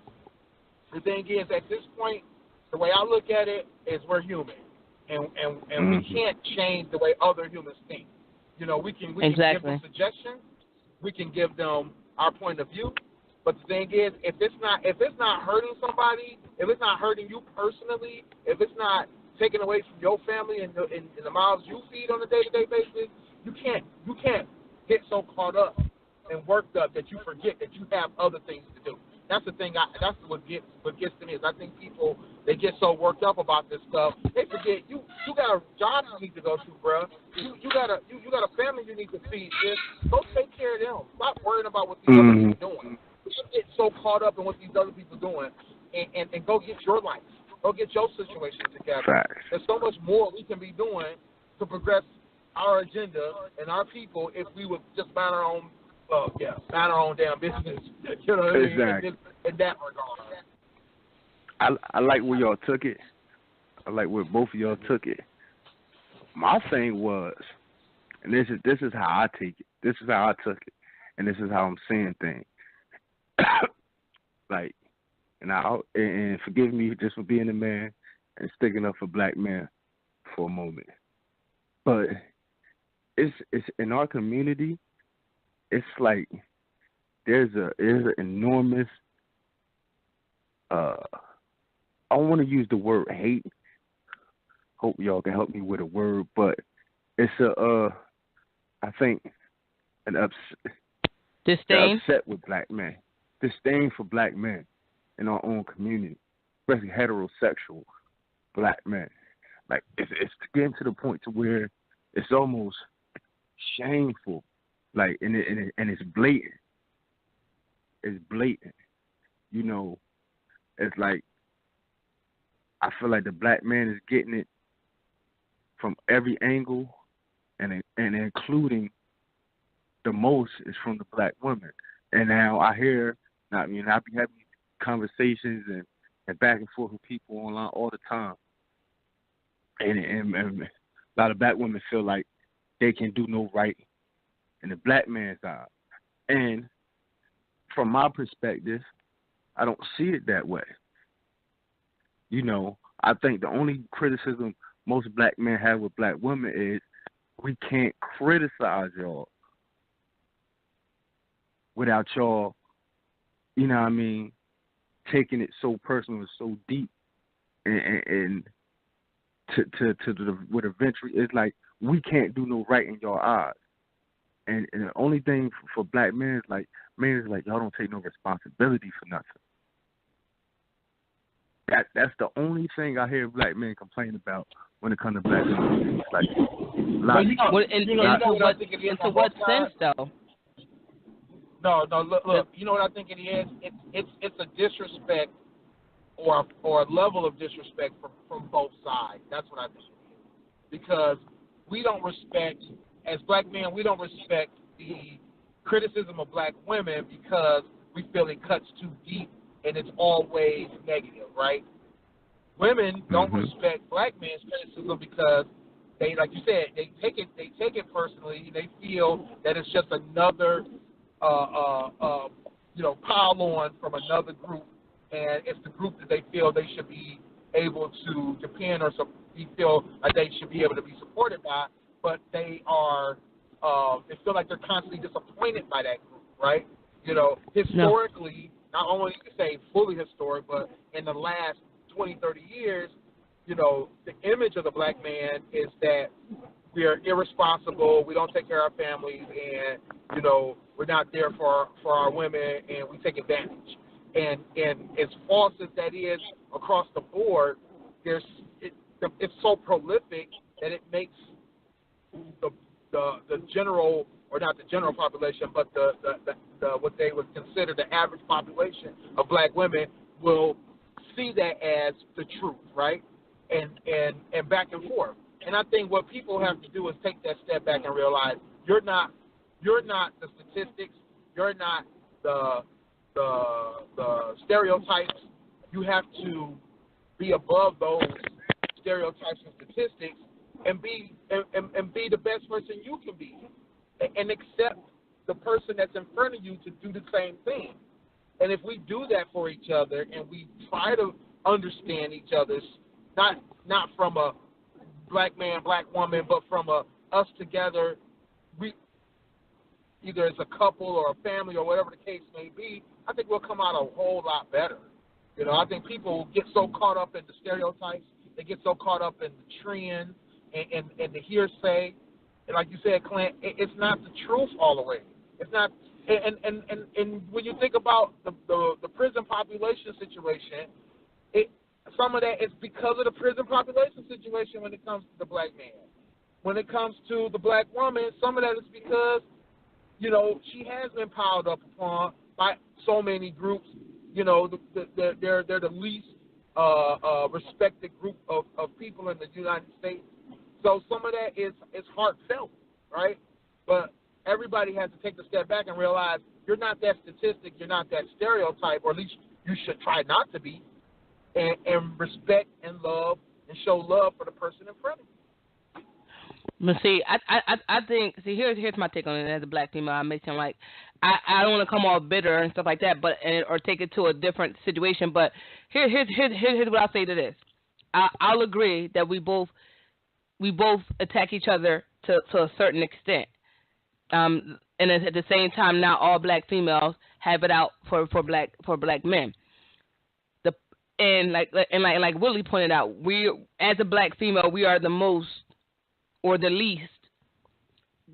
the thing is, at this point, the way I look at it is we're human, and we can't change the way other humans think. We can give them suggestions, we can give them our point of view, but the thing is, if it's not hurting somebody, if it's not hurting you personally, if it's not taking away from your family and the mouths you feed on a day-to-day basis, you can't get so caught up and worked up that you forget that you have other things to do. that's the thing. That's what gets to me is I think people, they get so worked up about this stuff, they forget you got a job you need to go to, bro. You got a family you need to feed. Just go take care of them. Stop worrying about what these other people doing. You get so caught up in what these other people doing, and go get your life. Go get your situation together. Facts. There's so much more we can be doing to progress our agenda and our people if we would just mind our own. Mind our own damn business. You know what I mean? Exactly. In that regard. I like where y'all took it. I like where both of y'all took it. My thing was, and this is how I take it. This is how I took it, and this is how I'm seeing things. Like, and forgive me just for being a man and sticking up for black men for a moment, but it's in our community. It's like there's an enormous. I don't want to use the word hate. Hope y'all can help me with a word, but it's I think an disdain. Upset with black men, disdain for black men in our own community, especially heterosexual black men. Like it's getting to the point to where it's almost shameful. Like and it's blatant. It's blatant. You know, it's like I feel like the black man is getting it from every angle, and including the most is from the black woman. And now I hear, I be having conversations and back and forth with people online all the time, and a lot of black women feel like they can do no right in the black man's eye. And from my perspective, I don't see it that way. You know, I think the only criticism most black men have with black women is we can't criticize y'all without y'all, you know what I mean, taking it so personal and so deep, and what eventually is like we can't do no right in your eyes. And the only thing for black men is like y'all don't take no responsibility for nothing. That's the only thing I hear black men complain about when it comes to black men. It's like, into what sense though? No. Look. You know what I think it is? It's a disrespect or a level of disrespect from both sides. That's what I think it is. Because we don't respect, as black men, we don't respect the criticism of black women because we feel it cuts too deep and it's always negative, right? Women don't respect black men's criticism because they, like you said, they take it personally. They feel that it's just another, pile on from another group, and it's the group that they feel they should be able to depend or feel like they should be able to be supported by. But they are, they feel like they're constantly disappointed by that group, right? You know, historically, not only to say fully historic, but in the last 20, 30 years, you know, the image of the black man is that we are irresponsible, we don't take care of our families, and, you know, we're not there for our women, and we take advantage. And as false as that is across the board, it's so prolific that it makes the general, or not the general population, but the what they would consider the average population of black women will see that as the truth, right? And back and forth. And I think what people have to do is take that step back and realize you're not the statistics, you're not the stereotypes. You have to be above those stereotypes and statistics and be the best person you can be, and accept the person that's in front of you to do the same thing. And if we do that for each other and we try to understand each other's, not from a black man, black woman, but from a us together, we either as a couple or a family or whatever the case may be, I think we'll come out a whole lot better. You know, I think people get so caught up in the stereotypes, they get so caught up in the trend and the hearsay. And like you said, Clint, it's not the truth all the way. It's not And when you think about the prison population situation, some of that is because of the prison population situation when it comes to the black man. When it comes to the black woman, some of that is because, she has been piled up upon by so many groups. They're the least respected group of people in the United States. So some of that is heartfelt, right? But everybody has to take a step back and realize you're not that statistic, you're not that stereotype, or at least you should try not to be, and respect and love and show love for the person in front of you. But see, I think, here's my take on it as a black female. I may sound like, I don't want to come off bitter and stuff like that, or take it to a different situation. But here's what I'll say to this. I'll agree that we both attack each other to a certain extent. And at the same time, not all black females have it out for black men. And like Willie pointed out, we, as a black female, we are the most or the least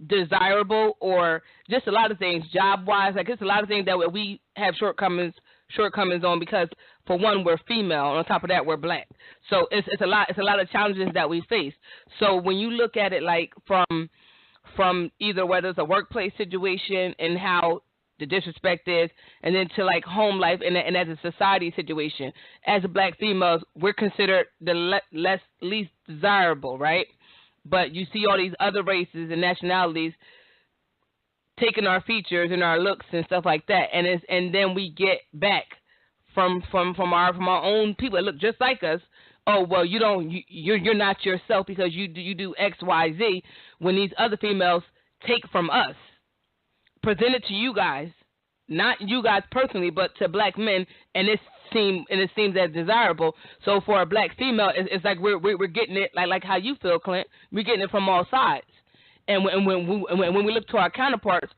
desirable, or just a lot of things, job-wise. Like, it's a lot of things that we have shortcomings on, because for one, we're female, and on top of that, we're black. So it's a lot of challenges that we face. So when you look at it like from either whether it's a workplace situation and how the disrespect is, and then to like home life and as a society situation, as a black females, we're considered the least desirable, right? But you see all these other races and nationalities taking our features and our looks and stuff like that, and then we get back from our own people that look just like us. Oh, well, you're not yourself because you do X, Y, Z. When these other females take from us, present it to you guys, not you guys personally, but to black men, and it seems as desirable. So for a black female, it's like we're getting it like how you feel, Clint. We're getting it from all sides. And when we look to our counterparts,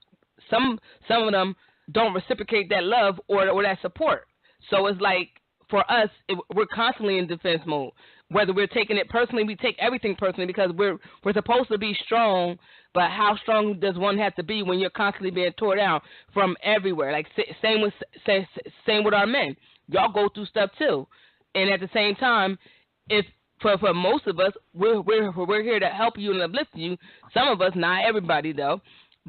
some of them don't reciprocate that love or that support. So it's like, for us, we're constantly in defense mode. Whether we're taking it personally, we take everything personally because we're supposed to be strong. But how strong does one have to be when you're constantly being torn down from everywhere? Like same with our men. Y'all go through stuff too. And at the same time, if for most of us, we're here to help you and uplift you. Some of us, not everybody though.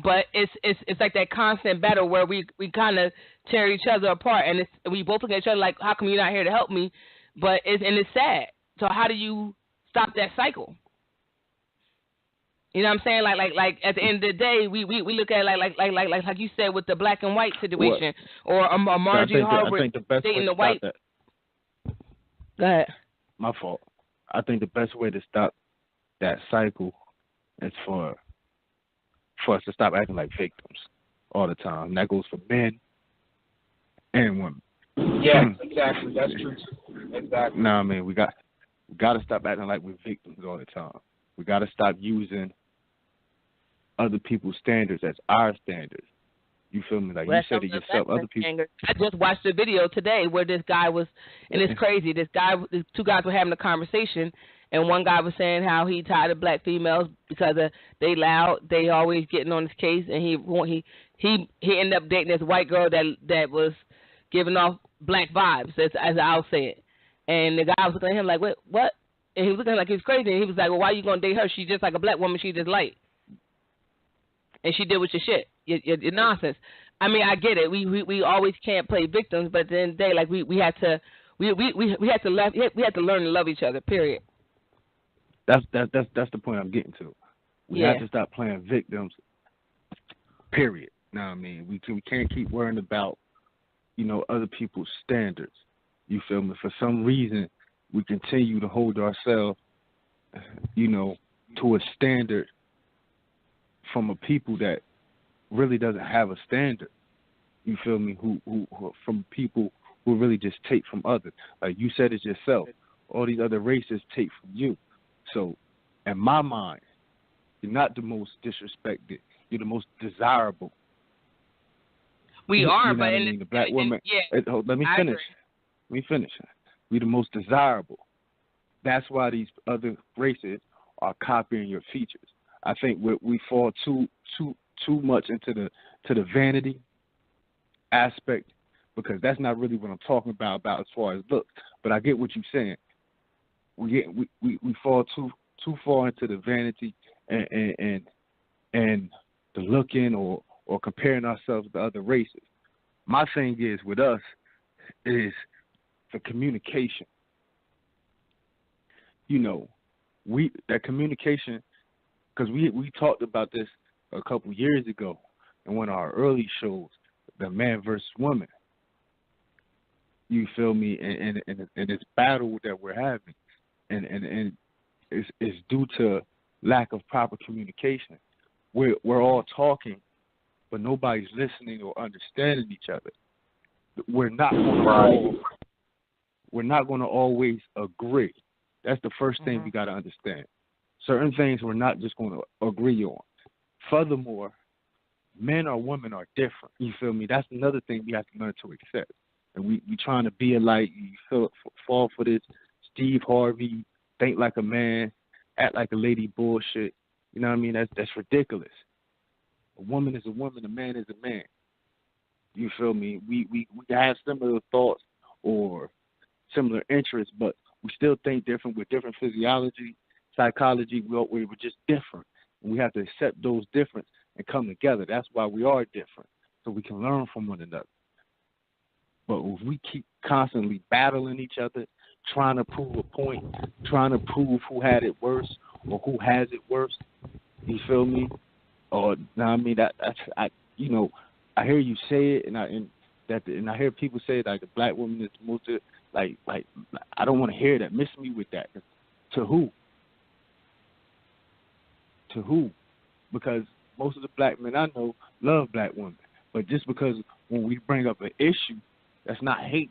But it's like that constant battle where we kind of tear each other apart, and we both look at each other like, how come you're not here to help me? But it's sad. So how do you stop that cycle? You know what I'm saying? Like at the end of the day, we look at it like you said with the black and white situation, or a Margie Harvard dating the white. Go ahead. My fault. I think the best way to stop that cycle is for us to stop acting like victims all the time. And that goes for men and women. Yeah, exactly. That's true. Exactly. No, I mean, we got to stop acting like we're victims all the time. We got to stop using other people's standards as our standards. You feel me? Like you said it yourself. Other people. I just watched a video today where this guy was, and it's crazy. These two guys were having a conversation, and one guy was saying how he tired of black females because they loud, they always getting on his case, and he ended up dating this white girl that was giving off black vibes, as I'll say it. And the guy was looking at him like, what? And he was looking at him like he was crazy. And he was like, well, why are you gonna date her? She's just like a black woman. She just light, and she did with your shit, your nonsense. I mean, I get it. We always can't play victims, but at the end of the day, like we had to learn to love each other. Period. That's the point I'm getting to. We have to stop playing victims. Period. Now, I mean, we can't keep worrying about, other people's standards. You feel me? For some reason, we continue to hold ourselves, to a standard from a people that really doesn't have a standard. You feel me? Who from people who really just take from others. Like you said it yourself. All these other races take from you. So, in my mind, you're not the most disrespected. You're the most desirable. We are, but the black woman. Let me finish. Let me finish. We're the most desirable. That's why these other races are copying your features. I think we fall too much into the vanity aspect, because that's not really what I'm talking about as far as look. But I get what you're saying. We fall too far into the vanity and the looking or comparing ourselves to other races. My thing is with us is the communication. You know, that communication, because we talked about this a couple years ago in one of our early shows, the man versus woman. You feel me? And this battle that we're having, and it's due to lack of proper communication. We're all talking, but nobody's listening or understanding each other. We're not going to always agree. That's the first thing we got to understand. Certain things we're not just going to agree on. Furthermore, men or women are different. You feel me? That's another thing we have to learn to accept. And we trying to be alike. You fall for this Steve Harvey, think like a man, act like a lady bullshit. You know what I mean? That's ridiculous. A woman is a woman. A man is a man. You feel me? We have similar thoughts or similar interests, but we still think different with different physiology, psychology. We're just different. And we have to accept those differences and come together. That's why we are different, so we can learn from one another. But if we keep constantly battling each other, trying to prove a point, trying to prove who had it worse or who has it worse, you feel me? Or I mean I hear you say it, and I hear people say like the black woman is most like I don't want to hear that. Miss me with that. To who? To who? Because most of the black men I know love black women, but just because when we bring up an issue, that's not hate,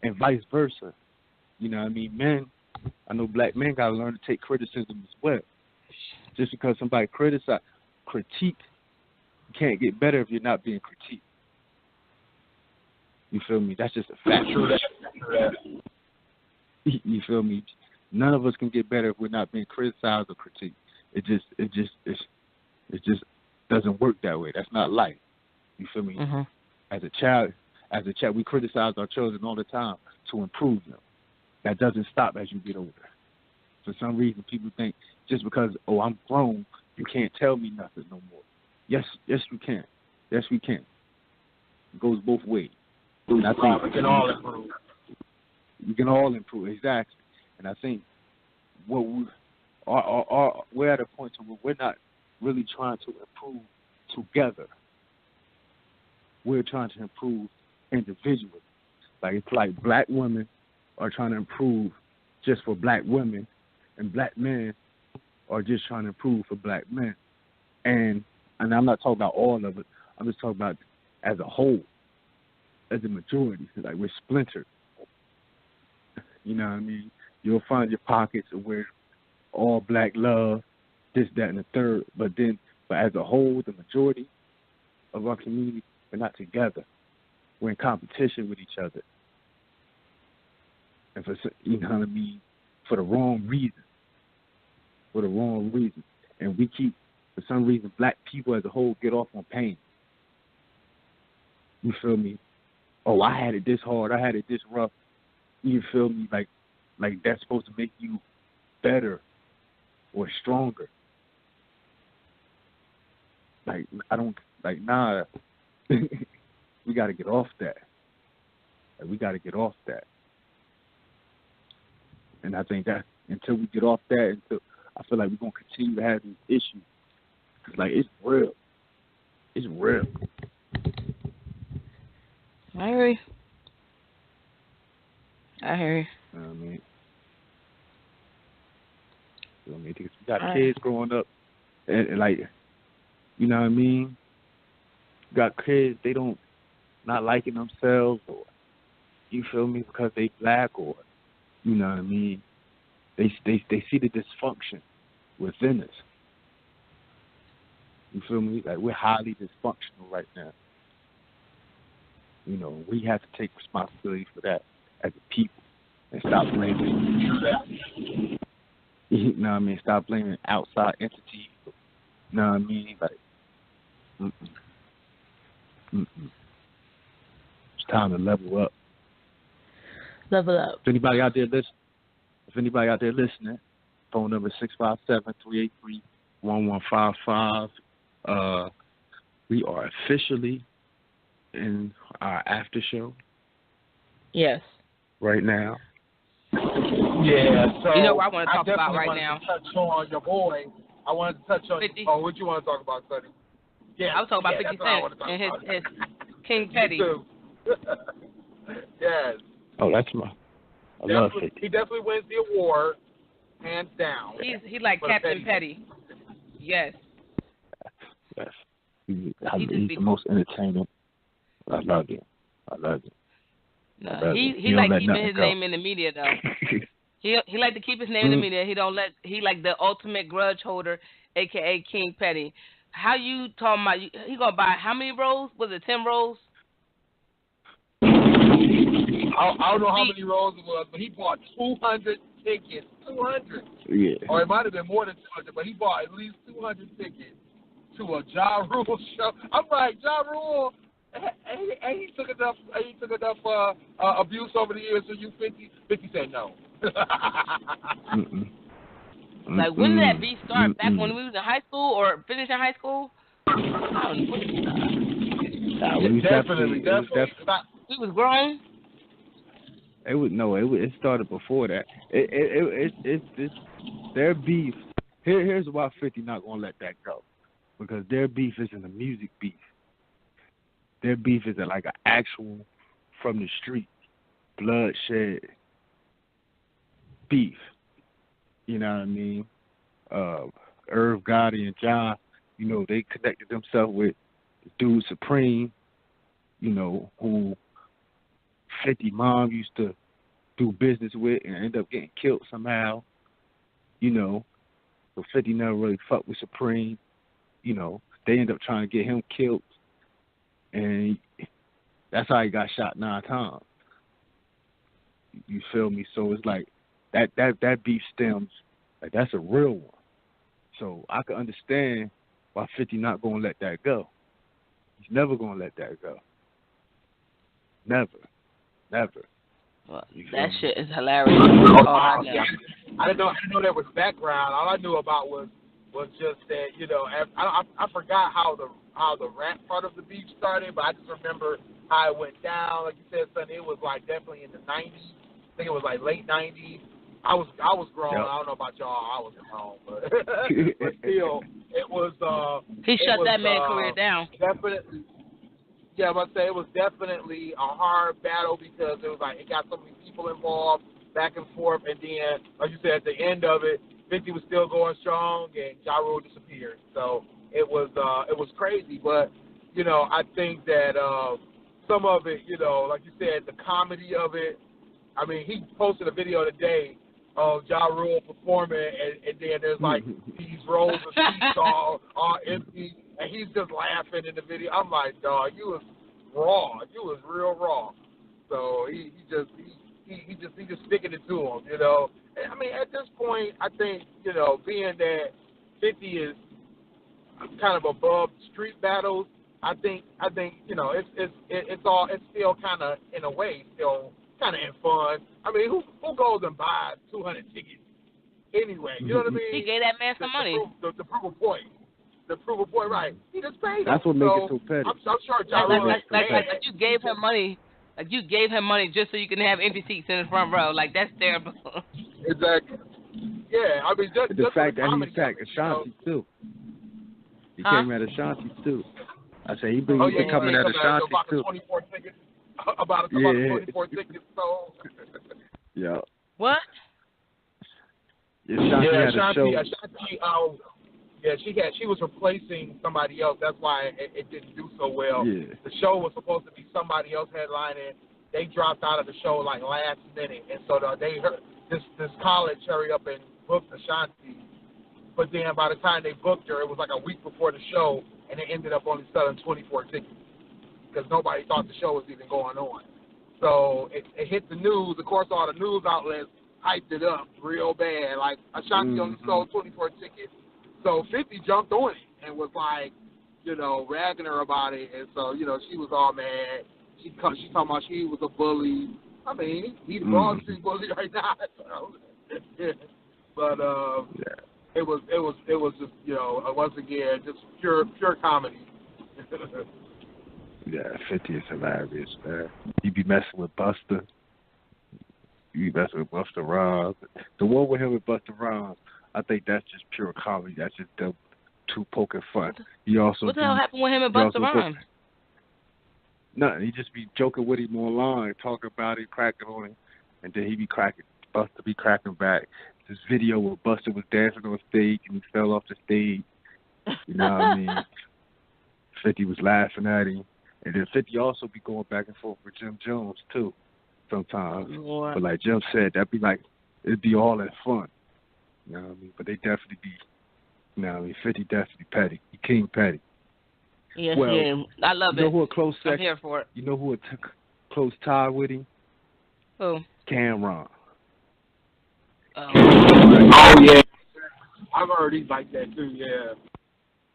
and vice versa. You know what I mean? Men, I know black men got to learn to take criticism as well. Just because somebody critique, you can't get better if you're not being critiqued. You feel me? That's just a fact. You feel me? None of us can get better if we're not being criticized or critiqued. It just doesn't work that way. That's not life. You feel me? Mm-hmm. As a child, we criticize our children all the time to improve them. That doesn't stop as you get older. For some reason, people think just because, I'm grown, you can't tell me nothing no more. Yes, we can. Yes, we can. It goes both ways. And I think we can all improve. We can all improve, exactly. And I think what we're at a point where we're not really trying to improve together. We're trying to improve individually. Like it's like black women are trying to improve just for black women, and black men are just trying to improve for black men. And I'm not talking about all of it. I'm just talking about as a whole, as a majority. Like we're splintered. You know what I mean? You'll find your pockets where all black love, this, that, and the third. But as a whole, the majority of our community, we're not together. We're in competition with each other. And for, you know what I mean, for the wrong reason. And we keep, for some reason, black people as a whole get off on pain. You feel me? I had it this hard. I had it this rough. You feel me? Like that's supposed to make you better or stronger. Nah. We got to get off that. And I think that until we get off that, I feel like we're going to continue to have these issues. Cause it's real. It's real. I hear you. You know what I mean? Because we got kids growing up, and you know what I mean? You got kids, they don't not liking themselves, or you feel me, because they black, or you know what I mean? They see the dysfunction within us. You feel me? Like we're highly dysfunctional right now. You know, we have to take responsibility for that as a people and stop blaming. You know what I mean? Stop blaming outside entities. You know what I mean? It's time to level up. Level up. If anybody out there listening, phone number 657-383-1155. We are officially in our after show. Yes. Right now. Yeah, so you know what I want to talk about right now? To touch on your boy. I wanted to touch on 50. Oh, what you want to talk about, Sonny? Yeah, I was talking about 50 Cent and his King Petty. Yes. Oh, that's I love 50. He definitely wins the award, hands down. He's like Captain Petty. Yes. Yes. He's the most entertaining. I love it. No, he like keeping his name in the media though. he like to keep his name in the media. He like the ultimate grudge holder, aka King Petty. How you talking about? He gonna buy how many rolls? Was it 10 rolls? I don't know how many rolls it was, but he bought 200 tickets. 200. Yeah. Or it might have been more than 200, but he bought at least 200 tickets to a Ja Rule show. I'm like, Ja Rule, and he took enough abuse over the years. So you 50 said no. Like, when did that beef start? Back when we was in high school or finishing high school? I don't know. Definitely. We was grown. It started before that. It's their beef. Here's why 50 not gonna let that go, because their beef isn't a music beef. Their beef is like an actual from the street, bloodshed beef. You know what I mean? Irv Gotti and John, they connected themselves with Dude Supreme, who 50 mom used to do business with and end up getting killed somehow. So 50 never really fucked with Supreme. They end up trying to get him killed, and that's how he got shot 9 times. You feel me? So it's like that beef stems, like that's a real one. So I can understand why 50 not gonna let that go. He's never gonna let that go. Never. Well, that shit is hilarious. I didn't know there was background. All I knew about was just that, I forgot how the rap part of the beef started, but I just remember how it went down. Like you said, son, it was like definitely in the 90s. I think it was like late 90s. I was grown. Yep. I don't know about y'all. I was grown, but still, it was. He shut that man's career down. Definitely. Yeah, I must say it was definitely a hard battle because it was like it got so many people involved, back and forth, and then, like you said, at the end of it, 50 was still going strong, and Ja Rule disappeared. So it was crazy, but I think that some of it, like you said, the comedy of it. I mean, he posted a video today of Ja Rule performing, and then there's like these rolls of seats all empty, and he's just laughing in the video. I'm like, dog, you was raw. You was real raw. So he just sticking it to him, And I mean, at this point, I think, being that 50 is kind of above street battles, I think it's still kind of in a way still kind of in fun. I mean, who goes and buys 200 tickets anyway? You know what I mean? He gave that man some money. To prove a point. The prove a point, right? He just paid him. That's what makes it so petty. I'm sure Ja Rule like you gave him money. Like you gave him money just so you can have empty seats in the front row. Like, that's terrible. Exactly. Yeah, I mean, just the fact that he attacked Ashanti too. He came at Ashanti too. I say he been coming at Ashanti too. About 24 tickets sold. Yeah. What? Ashanti had a show. Ashanti, she was replacing somebody else. That's why it didn't do so well. Yeah. The show was supposed to be somebody else headlining. They dropped out of the show like last minute, and so they heard this college hurry up and booked Ashanti. But then by the time they booked her, it was like a week before the show, and they ended up only selling 24 tickets because nobody thought the show was even going on. So it hit the news. Of course, all the news outlets hyped it up real bad. Like, Ashanti only sold 24 tickets. So 50 jumped on it and was like, ragging her about it. And so, she was all mad. She's talking about she was a bully. I mean, he's the Broad Street bully right now. But it was just, you know, once again, just pure comedy. Yeah, 50 is hilarious, man. You be messing with Buster. You be messing with Buster Rhymes. The one with him and Buster Rhymes, I think that's just pure comedy. That's just them two poking fun. What the hell happened with him and Buster Rhymes? Nothing. He just be joking with him online, talking about it, cracking on him, and then he be cracking. Buster be cracking back. This video where Buster was dancing on stage and he fell off the stage. You know what I mean? 50 was laughing at him. And then 50 also be going back and forth with Jim Jones, too, sometimes. But like Jim said, it'd be all in fun. You know what I mean? But they definitely be, you know what I mean? 50 definitely petty. He king petty. Yes, yeah. I love it. You know who a close I'm here for it. You know who a close tie with him? Who? Cameron. Oh, yeah. I've heard he's like that, too, yeah.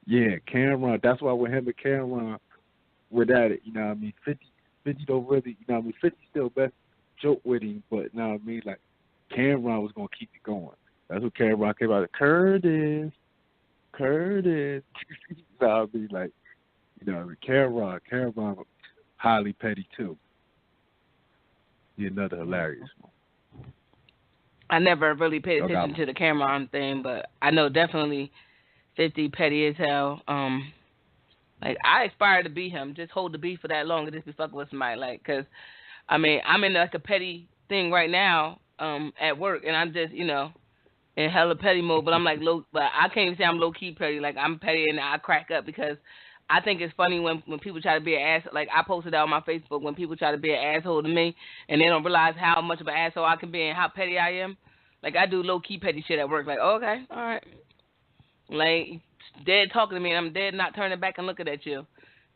Yeah, Cameron. That's why with him and Cameron, with at it, you know what I mean? 50 don't really, you know what I mean? 50 still best joke with him, but you know what I mean? Like, Cameron was going to keep it going. That's what Cameron came out of. Curtis. You know what I mean? Like, you know, Cameron highly petty too. He's another hilarious one. I never really paid attention to the Cameron thing, but I know definitely 50 petty as hell. Like, I aspire to be him. Just hold the beef for that long and just be fucking with somebody. Like, because, I mean, I'm in like a petty thing right now at work, and I'm just, you know, in hella petty mode. But I'm like but I can't even say I'm low key petty. Like, I'm petty and I crack up because I think it's funny when people try to be an asshole. Like, I posted that on my Facebook when people try to be an asshole to me and they don't realize how much of an asshole I can be and how petty I am. Like, I do low key petty shit at work. Like, okay, all right. Like, dead talking to me, and I'm dead not turning back and looking at you.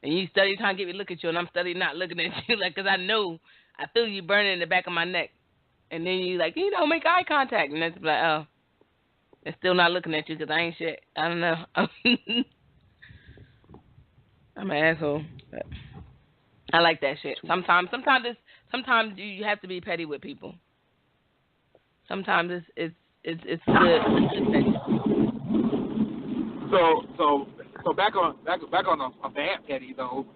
And you study trying to get me to look at you, and I'm studying not looking at you, like, because I feel you burning in the back of my neck. And then you like, you know, make eye contact. And that's like, oh, it's still not looking at you because I ain't shit. I don't know. I'm an asshole. But I like that shit. Sometimes you have to be petty with people. Sometimes it's good. It's good petty. So back on a bad petty though.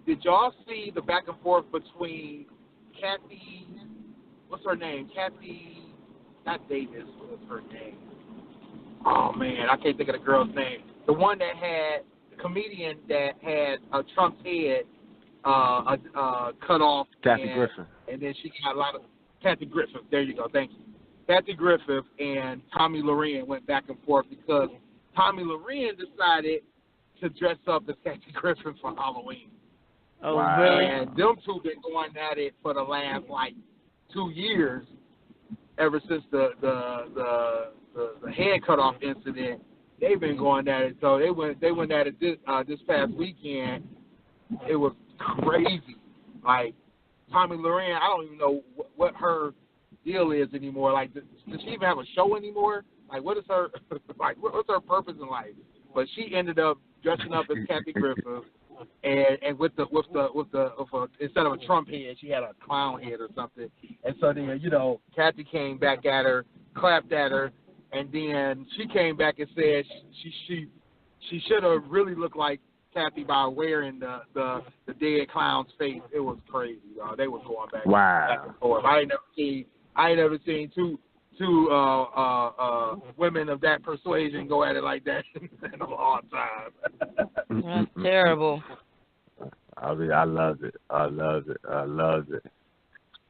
Did y'all see the back and forth between Kathy? What's her name? Kathy, not Davis. What's her name? Oh man, I can't think of the girl's name. The one that had the comedian that had Trump's head cut off. Kathy Griffin. And then she got a lot of Kathy Griffith. There you go. Thank you. Kathy Griffith and Tommy Loren went back and forth because Tommy Loren decided to dress up as Kathy Griffin for Halloween. Oh, wow. Really? And them two been going at it for the last, 2 years, ever since the head cut off incident. They've been going at it. So they went at it this past weekend. It was crazy. Like, Tommy Loren, I don't even know what her deal is anymore. Like, does she even have a show anymore? Like, what is her what's her purpose in life? But she ended up dressing up as Kathy Griffith, and with instead of a Trump head, she had a clown head or something. And so then, you know, Kathy came back at her, clapped at her, and then she came back and said she should have really looked like Kathy by wearing the dead clown's face. It was crazy, y'all. They was going back and forth. I ain't never seen two women of that persuasion go at it like that in a long time. That's terrible. I mean, I love it.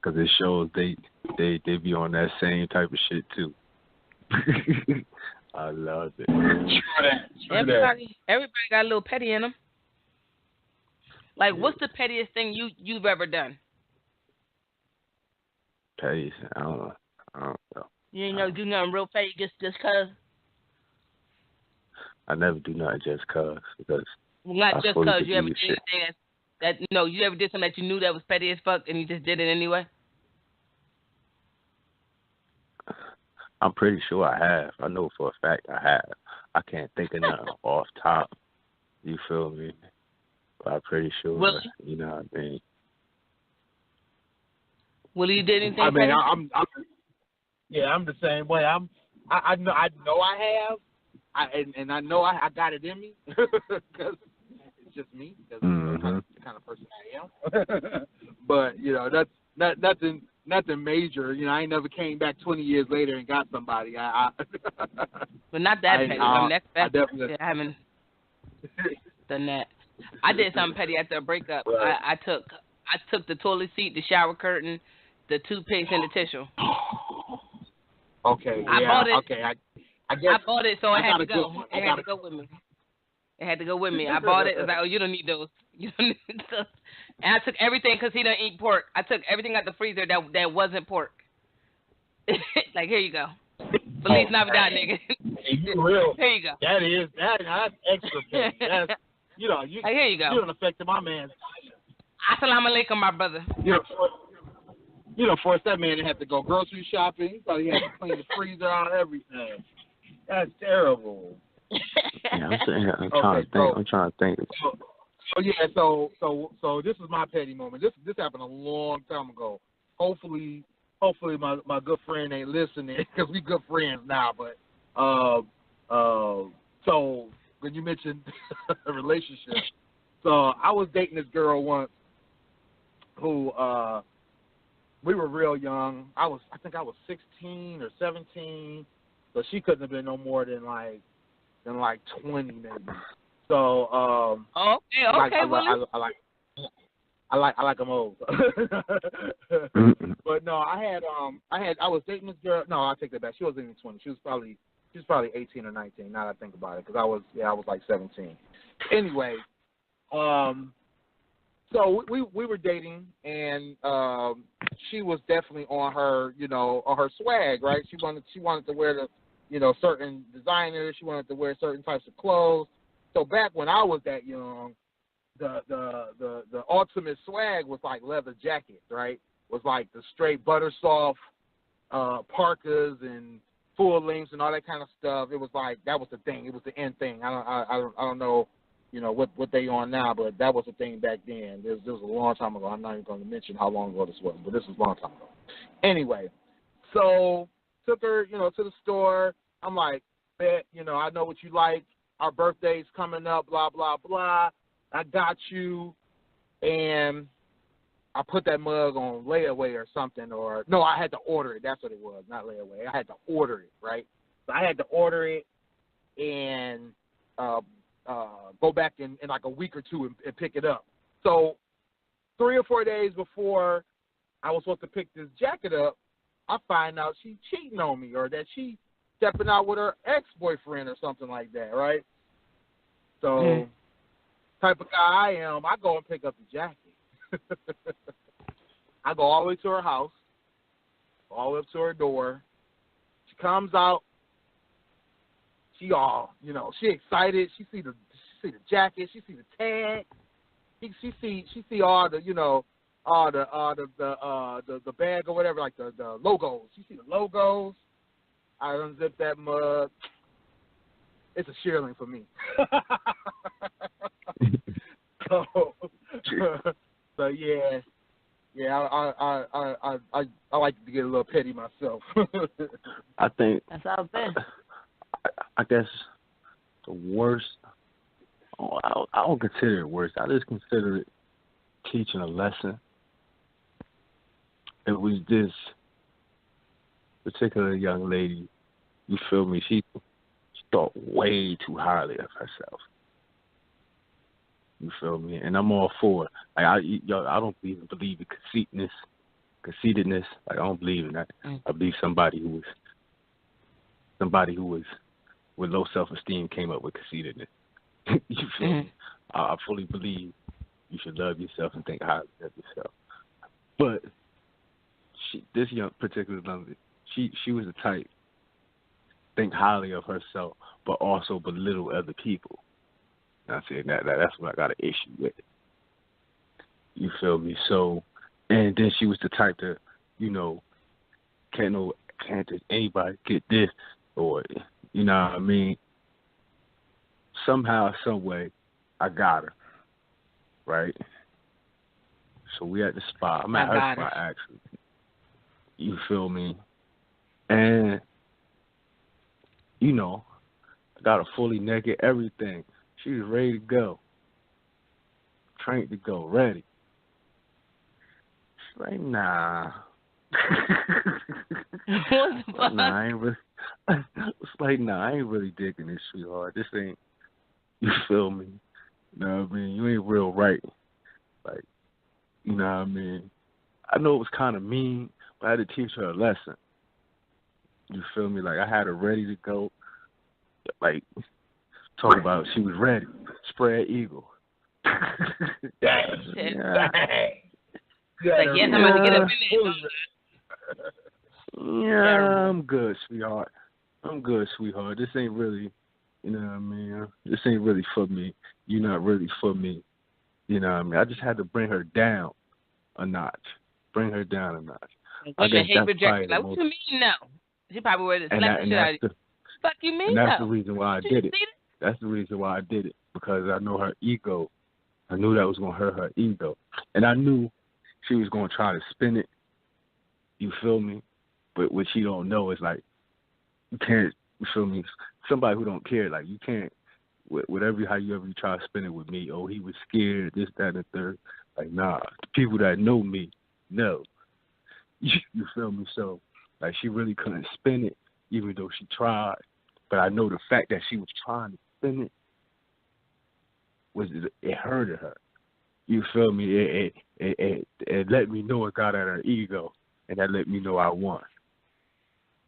Because it shows they be on that same type of shit too. I love it. Everybody got a little petty in them. Like, what's the pettiest thing you've ever done? Petty? I don't know. You ain't never do nothing real petty just cause? I never do nothing just cause. Because not just cause. You ever did anything that you ever did something that you knew that was petty as fuck and you just did it anyway? I'm pretty sure I have. I know for a fact I have. I can't think of nothing off top. You feel me? But I'm pretty sure. Well, you know what I mean? Will you did anything? I mean, I'm the same way. I know I have. I know I got it in me because it's just me. Because the kind of person I am. But that's nothing major. I ain't never came back 20 years later and got somebody. But not that petty. I definitely. I haven't done that. I did something petty after a breakup. Right. I took the toilet seat, the shower curtain, the toothpaste, and the tissue. Okay. I yeah. bought it. Okay. I guess I bought it, so it had to go. It had to go with me. It had to go with me. I bought it. I was like, oh, you don't need those. You don't need those. And I took everything because he doesn't eat pork. I took everything out the freezer that wasn't pork. Like, here you go. Feliz Navidad, nigga. Hey, you real. Here you go. That's extra petty. That's, you like, here you go. You don't affect my man. Assalamu alaikum, my brother. Force that man to have to go grocery shopping. He probably had to clean the freezer out, everything. That's terrible. Yeah, I'm trying to think. So this is my petty moment. This happened a long time ago. Hopefully my good friend ain't listening because we good friends now. But so when you mentioned a relationship, so I was dating this girl once who we were real young. I think I was 16 or 17, so she couldn't have been no more than like 20 maybe. So okay. I like them old. But no, I was dating this girl. No, I take that back. She wasn't even 20. She was probably 18 or 19. Now that I think about it, because I was like 17. Anyway, so we were dating, and she was definitely on her swag, right? She wanted to wear the certain designers. She wanted to wear certain types of clothes. So back when I was that young, the ultimate swag was like leather jackets, right? Was like the straight butter soft parkas and full lengths and all that kind of stuff. It was like that was the thing. It was the end thing. I don't know, what they on now, but that was the thing back then. This was a long time ago. I'm not even going to mention how long ago this was, but this was a long time ago. Anyway, so took her, to the store. I'm like, bet, I know what you like. Our birthday's coming up, blah, blah, blah. I got you. And I put that mug on layaway or something, or no, I had to order it. That's what it was, not layaway. I had to order it, right? So I had to order it and go back in like a week or two and pick it up. So 3 or 4 days before I was supposed to pick this jacket up, I find out she's cheating on me, or that she stepping out with her ex-boyfriend or something like that, right? So type of guy I am, I go and pick up the jacket. I go all the way to her house, all the way up to her door. She comes out. She all, she excited. She see the jacket. She see the tag. She see all the, all the bag or whatever, like the logos. She see the logos. I unzip that mug. It's a shearling for me. So yeah, I like to get a little petty myself. I think that's how it's been. I guess the worst. I don't consider it worse. I just consider it teaching a lesson. It was this particular young lady. You feel me? She thought way too highly of herself. You feel me? And I'm all for it. Like I don't even believe in conceitedness. Like I don't believe in that. I believe somebody who was with low self-esteem came up with conceitedness. You feel me? I fully believe you should love yourself and think highly of yourself. But this particular lady, she was the type think highly of herself, but also belittle other people. And I said that's what I got an issue with. You feel me? So, and then she was the type to, can't just anybody get this, or you know what I mean? Somehow, some way, I got her, right? So we at the spot. I'm at her spot actually. You feel me? And, you know, I got her fully naked, everything. She was ready to go. Trained to go, ready. She's like, nah. What the fuck? Nah, I ain't really. It's like, nah, I ain't really digging this, sweetheart. This ain't. You feel me? You know what I mean? You ain't real right. Like, you know what I mean? I know it was kind of mean, but I had to teach her a lesson. You feel me? Like, I had her ready to go. Like, talk about she was ready. Spread eagle. Dang. Yeah. Like, yes, I'm about to get up in there. Yeah, I'm good, sweetheart. I'm good, sweetheart. This ain't really, you know what I mean? This ain't really for me. You're not really for me. You know what I mean? I just had to bring her down a notch. Bring her down a notch. I guess hate that's rejection. probably Like, what you mean no? She probably would have slapped the shit out of you. Fuck you mean and that's no? the reason why I did it. That's the reason why I did it. Because I know her ego. I knew that was going to hurt her ego. And I knew she was going to try to spin it. You feel me? But what she don't know is, like, you can't, you feel me? Somebody who don't care, like, you can't, how you ever try to spin it with me, oh, he was scared, this, that, and the third. Like, nah. The people that know me know. You feel me? So, like, she really couldn't spin it, even though she tried. But I know the fact that she was trying to spin it, it hurted her. You feel me? It let me know it got at her ego, and that let me know I won.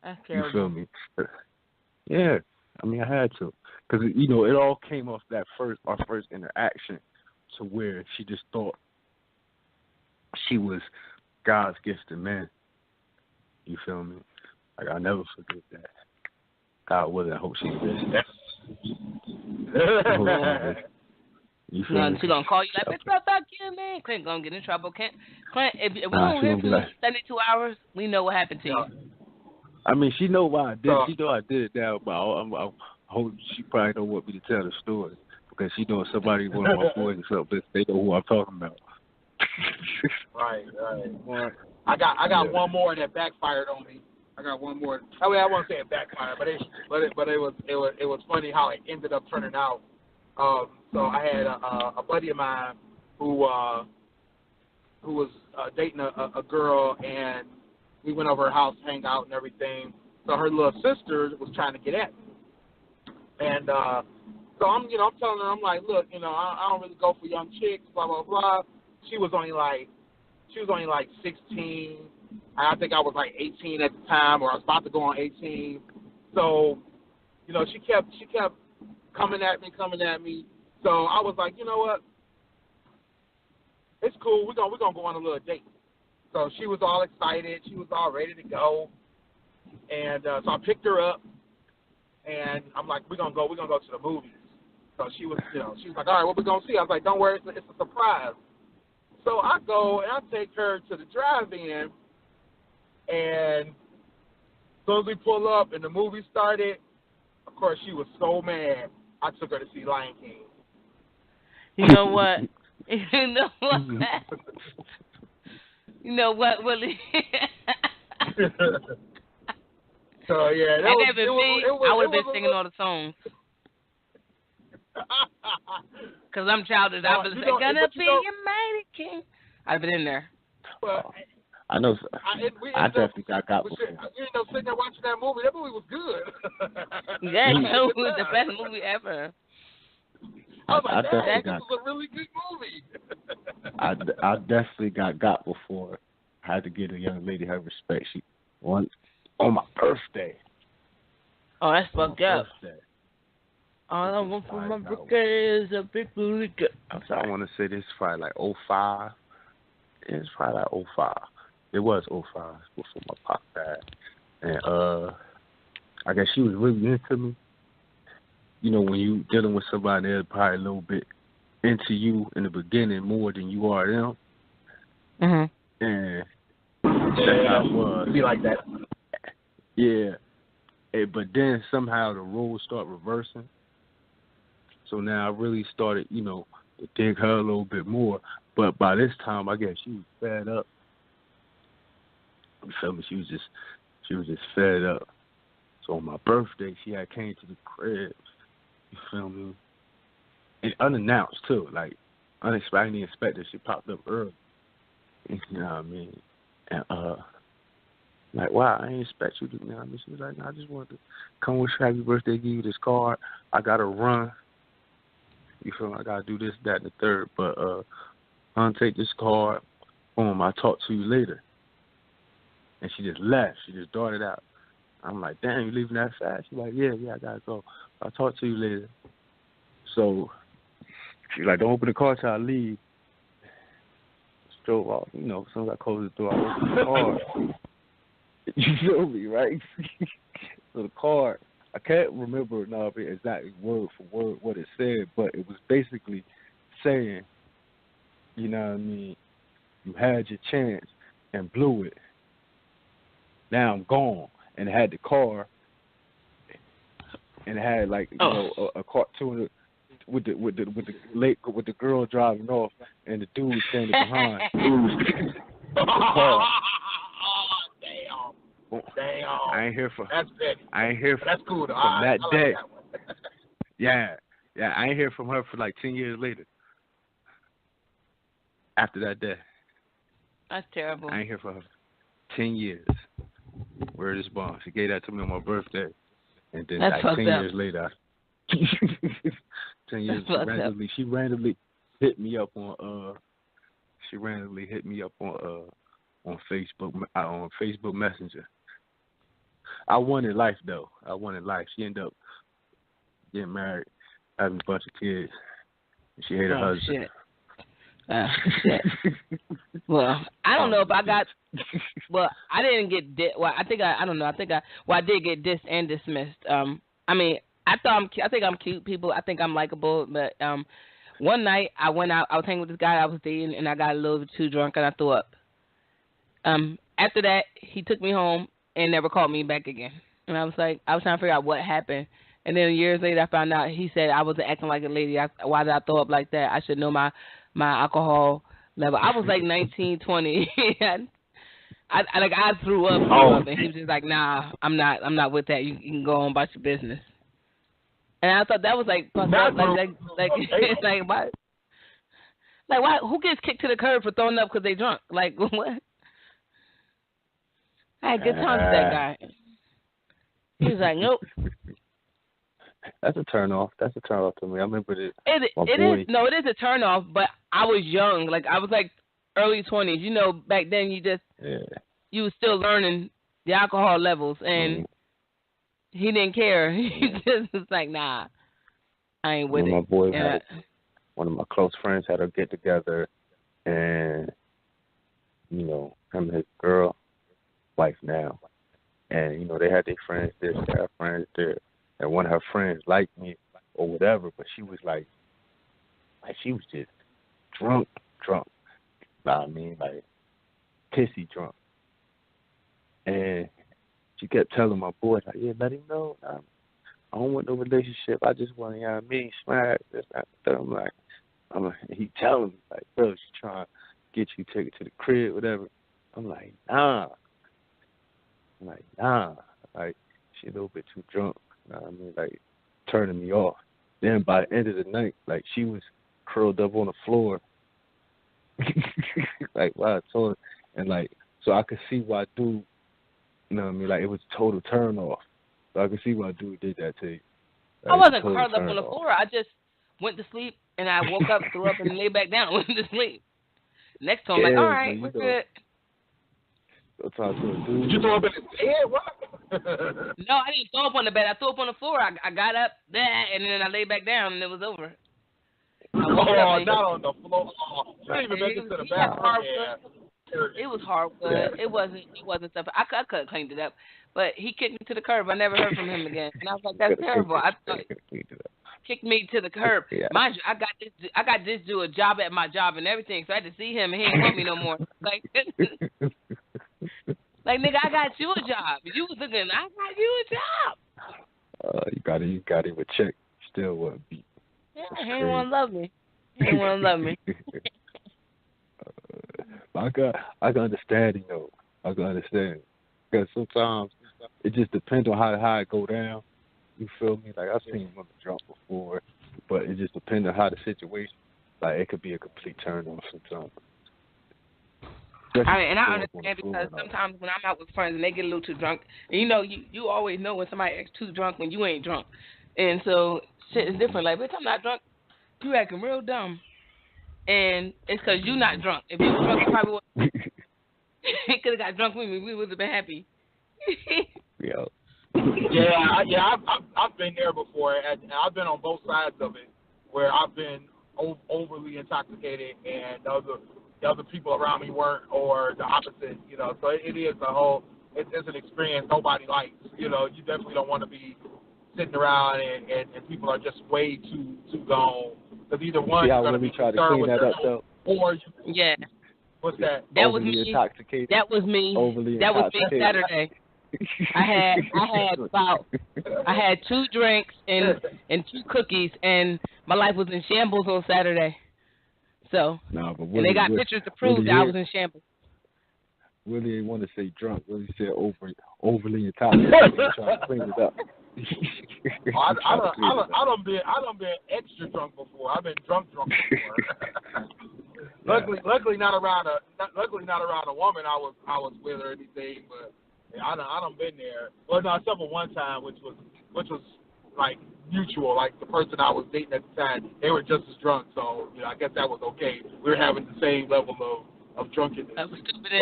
That's terrible. You feel me? Yeah. I mean, I had to. Because, you know, it all came off our first interaction to where she just thought she was God's gift to man. You feel me? Like, I'll never forget that. God willing, I hope she did. You feel me? She gonna call you like, bitch, fuck you, man. Clint gonna get in trouble. Clint, if we don't hear from you 72 hours, we know what happened to you. I mean, she know why I did. She know I did it now, but I hope she probably don't want me to tell the story because she knows somebody, one of my boys or something, they know who I'm talking about. Right. I got one more that backfired on me. I got one more. I mean, I won't say it backfired, but it was funny how it ended up turning out. So I had a buddy of mine who was dating a girl, and we went over her house to hang out and everything. So her little sister was trying to get at me, and so I'm telling her, I'm like, look, I don't really go for young chicks, blah blah blah. She was only like 16. I think I was like 18 at the time, or I was about to go on 18. So, she kept coming at me. So I was like, you know what? It's cool. We're gonna go on a little date. So she was all excited. She was all ready to go. And so I picked her up, and I'm like, we're gonna go to the movies. So she was like, all right, what we gonna see? I was like, don't worry, it's a surprise. So I go and I take her to the drive-in, and as soon as we pull up and the movie started, of course she was so mad. I took her to see Lion King. You know what? Willie? So yeah, I would have been singing all the songs. Because I'm childish. I was gonna be your mighty king. I've been in there. Well, I know. I definitely got before. We ended up sitting there watching that movie. That movie was good. Yeah, it was the best movie ever. I was like, this was a really good movie. I definitely got before. I had to give a young lady her respect. She once on my birthday. Oh, that's fucked up. Birthday. All I want for my birthday is a big booty girl. I want to say this is probably like 05. It's probably like 05. It was 05 before my pop died. And I guess she was really into me. When you dealing with somebody that's probably a little bit into you in the beginning more than you are them. Mm-hmm. And that's how it was. Be like that. Yeah. But then somehow the roles start reversing. So now I really started, to dig her a little bit more. But by this time, I guess she was fed up. You feel me? She was just fed up. So on my birthday, she had came to the crib. You feel me? And unannounced too, like unexpected. I didn't expect that. She popped up early. You know what I mean? And like, wow, I didn't expect you to. You know what I mean? She was like, no, I just wanted to come wish you happy birthday, give you this card. I gotta run. You feel me? I gotta do this, that, and the third. But I'm gonna take this card. Boom, I'll talk to you later. And she just left. She just darted out. I'm like, damn, you leaving that fast? She's like, yeah, I gotta go. I'll talk to you later. So she's like, don't open the car till I leave. Just drove off. You know, as soon as I closed the door, I opened the car. You feel me, right? So the card, I can't remember now exactly word for word what it said, but it was basically saying, you know what I mean, you had your chance and blew it. Now I'm gone. And it had the car, and it had like you know a cartoon with the girl driving off and the dude standing behind. The car. Damn. I ain't here for. That's petty. I ain't here for. That's cool. From that like day. That yeah. I ain't hear from her for like 10 years later. After that day. That's terrible. I ain't here for her 10 years. Word is bond. She gave that to me on my birthday, and then That's like 10 up. years later, 10 years she randomly hit me up on on Facebook Messenger. I wanted life though. She ended up getting married, having a bunch of kids. And she hated her husband. Shit. Shit. Well, I don't know if I got. Well, I didn't get. Well, I think I don't know. I did get dissed and dismissed. I mean, I think I'm cute. People, I think I'm likable. But one night I went out. I was hanging with this guy I was dating, and I got a little bit too drunk and I threw up. After that, he took me home and never called me back again. And I was trying to figure out what happened. And then years later, I found out he said I wasn't acting like a lady. Why did I throw up like that? I should know my alcohol level. I was like 19, 20. I threw up, and he was just like, "Nah, I'm not with that. You can go on about your business." And I thought that was like, it's like why? Like why? Who gets kicked to the curb for throwing up because they drunk? Like what? I had good times with that guy. He was like, "Nope." That's a turn off. That's a turn off to me. I remember this. It is a turn off, but I was young. Like I was like early 20s. You know, back then you was still learning the alcohol levels, and he didn't care. He just was like, nah, I ain't with it. My boy one of my close friends had a get together, and you know, him and his girl, wife now, and you know they had their friends this, they had friends there. And one of her friends liked me or whatever, but she was like she was just drunk. You know what I mean? Like, pissy drunk. And she kept telling my boy, like, yeah, let him know. I don't want no relationship. I just want, you know what I mean, smack this, that, that. I'm like, he telling me, like, bro, she trying to get you, take it to the crib, whatever. I'm like, nah. Like, she a little bit too drunk. You know what I mean? Like, turning me off. Then by the end of the night, like, she was curled up on the floor. Like, wow, I told her. And, like, so I could see why dude, you know what I mean? Like, it was a total turn off. So I could see why dude did that to you. Like, I wasn't curled up on the floor. I just went to sleep, and I woke up, threw up, and lay back down and went to sleep. Next time, I'm like, all right, we're good. Go talk to a dude. Did you throw up in his bed? What? No, I didn't throw up on the bed. I threw up on the floor. I got up there, and then I lay back down, and it was over. Not on the floor. You didn't even make it to the bathroom. It was hardwood. Yeah. It wasn't stuff. I could have cleaned it up, but he kicked me to the curb. I never heard from him again, and I was like, that's terrible. I thought kicked me to the curb. Yeah. Mind you, I got this dude a job at my job and everything, so I had to see him, and he didn't want me no more. Like, like nigga, I got you a job. You was looking, I got you a job. You got him a check. Still wasn't beat. Yeah, he didn't want to love me. He didn't want to love me. I can understand, you know, I can understand. Because sometimes it just depends on how it go down. You feel me? Like, I've seen women drunk before, but it just depends on how the situation. Like, it could be a complete turn off sometimes. And I understand because sometimes when I'm out with friends and they get a little too drunk, and you always know when somebody acts too drunk when you ain't drunk. And so shit is different. Like, bitch, I'm not drunk. You acting real dumb. And it's because you not drunk. If you was drunk, you probably would. He could have got drunk with me. We would have been happy. Yeah. I've been there before, and I've been on both sides of it, where I've been overly intoxicated, and the other people around me weren't, or the opposite. So it is it's an experience nobody likes. You definitely don't want to be sitting around and people are just way too gone. Because either one, you're going to be concerned with that up, or you. Yeah. What's that? That was me. Intoxicated. That was me. That was me Saturday. I had 2 drinks and 2 cookies, and my life was in shambles on Saturday. So, and they got pictures to prove that I was in shambles. Willie didn't want to say drunk. Willie said overly intoxicated. Trying to clean it up. I done been extra drunk before. I've been drunk before. Luckily not around a woman I was with or anything, but yeah, I done been there. Well, no, except for one time, which was like mutual. Like the person I was dating at the time, they were just as drunk, so I guess that was okay. We were having the same level of drunkenness. That was stupid.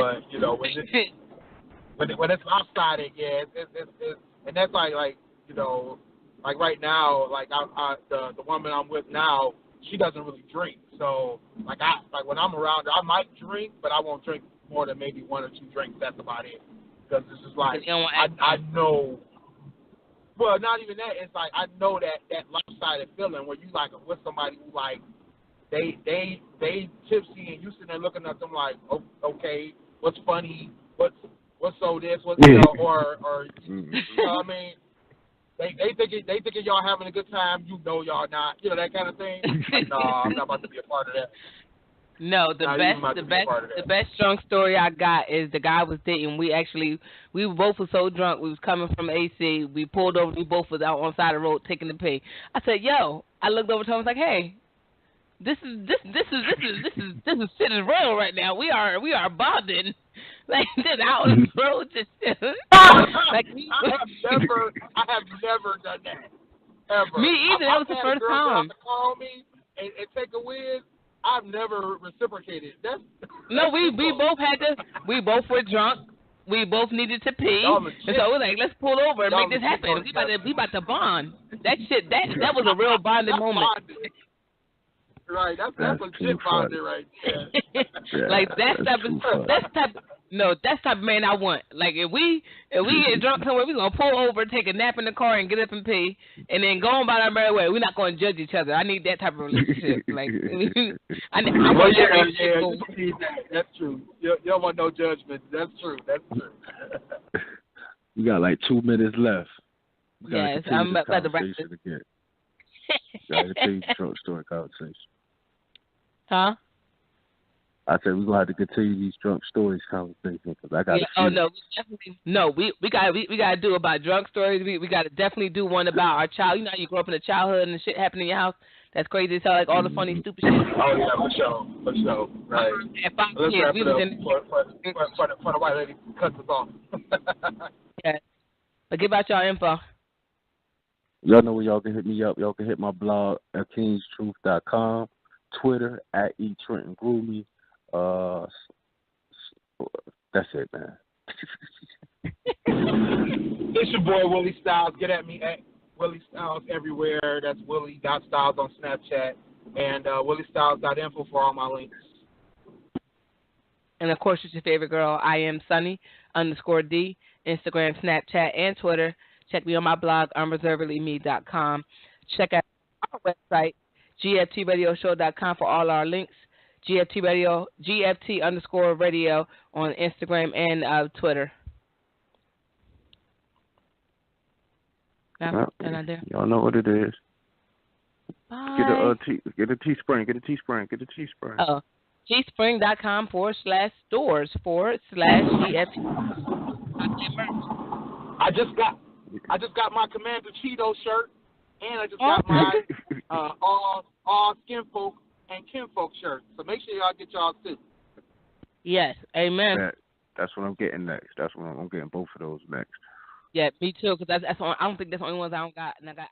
But when it's lopsided, yeah, it's and that's like right now, like the woman I'm with now, she doesn't really drink. So like when I'm around her, I might drink, but I won't drink more than maybe 1 or 2 drinks. That's about it. Because this is like I know. Well, not even that. It's like I know that lopsided feeling where you like with somebody who like they tipsy and you sitting there looking at them like, okay, what's funny, what's so this, what's or you know what I mean. They thinking y'all having a good time. Y'all not. That kind of thing. No, I'm not about to be a part of that. No, the best drunk story I got is the guy I was dating. We both were so drunk. We was coming from AC. We pulled over. We both was out on the side of the road taking the pee. I said, "Yo," I looked over to him. I was like, "Hey, this is shit is real right now. We are bonding." Like this out on the road, just like I have never done that ever. Me either. That was the first time. To call me and take a whiz. I've never reciprocated. No, we both were drunk. We both needed to pee, and so we're like, let's pull over and make this happen. We about to bond. That shit. That was a real bonding moment. Right, that's legit bonding right there. Like that's type of man I want. Like if we get drunk somewhere, we gonna pull over, take a nap in the car, and get up and pee, and then go on by our merry way. We're not gonna judge each other. I need that type of relationship. Like I need that. That's true. You don't want no judgment. That's true. We got like 2 minutes left. Yes, I'm about to wrap this again. Gotta continue the drunk story conversation. Huh? I said we're gonna have to continue these drunk stories conversations because I got. We gotta do about drunk stories. We gotta definitely do one about our child. You know how you grow up in a childhood and the shit happened in your house. That's crazy. It's like all the funny stupid shit. Oh yeah, for sure. Right. Let's wrap it up for the white lady cuts us off. Yeah. But give out y'all info. Y'all know where y'all can hit me up. Y'all can hit my blog at kingstruth.com, Twitter at eTrentonGroomy. That's it, man. It's your boy Willie Styles. Get at me at Willie Styles everywhere. That's Willie.Styles on Snapchat and WillieStyles.info for all my links. And of course, it's your favorite girl. I am Sunny_D, Instagram, Snapchat, and Twitter. Check me on my blog, unreservedlyme.com. Check out our website, GFTRadioshow.com for all our links. GFT _radio on Instagram and Twitter. Yeah, there. Y'all know what it is. Bye. Get a Teespring. Oh, teespring.com/stores/GFT. I just got my Commander Cheeto shirt, and I just got my all skinfolk and kinfolk shirt. So make sure y'all get y'all too. Yes, amen. That's what I'm getting next. That's what I'm getting both of those next. Yeah, me too. Because that's I don't think that's the only ones I don't got. And I want.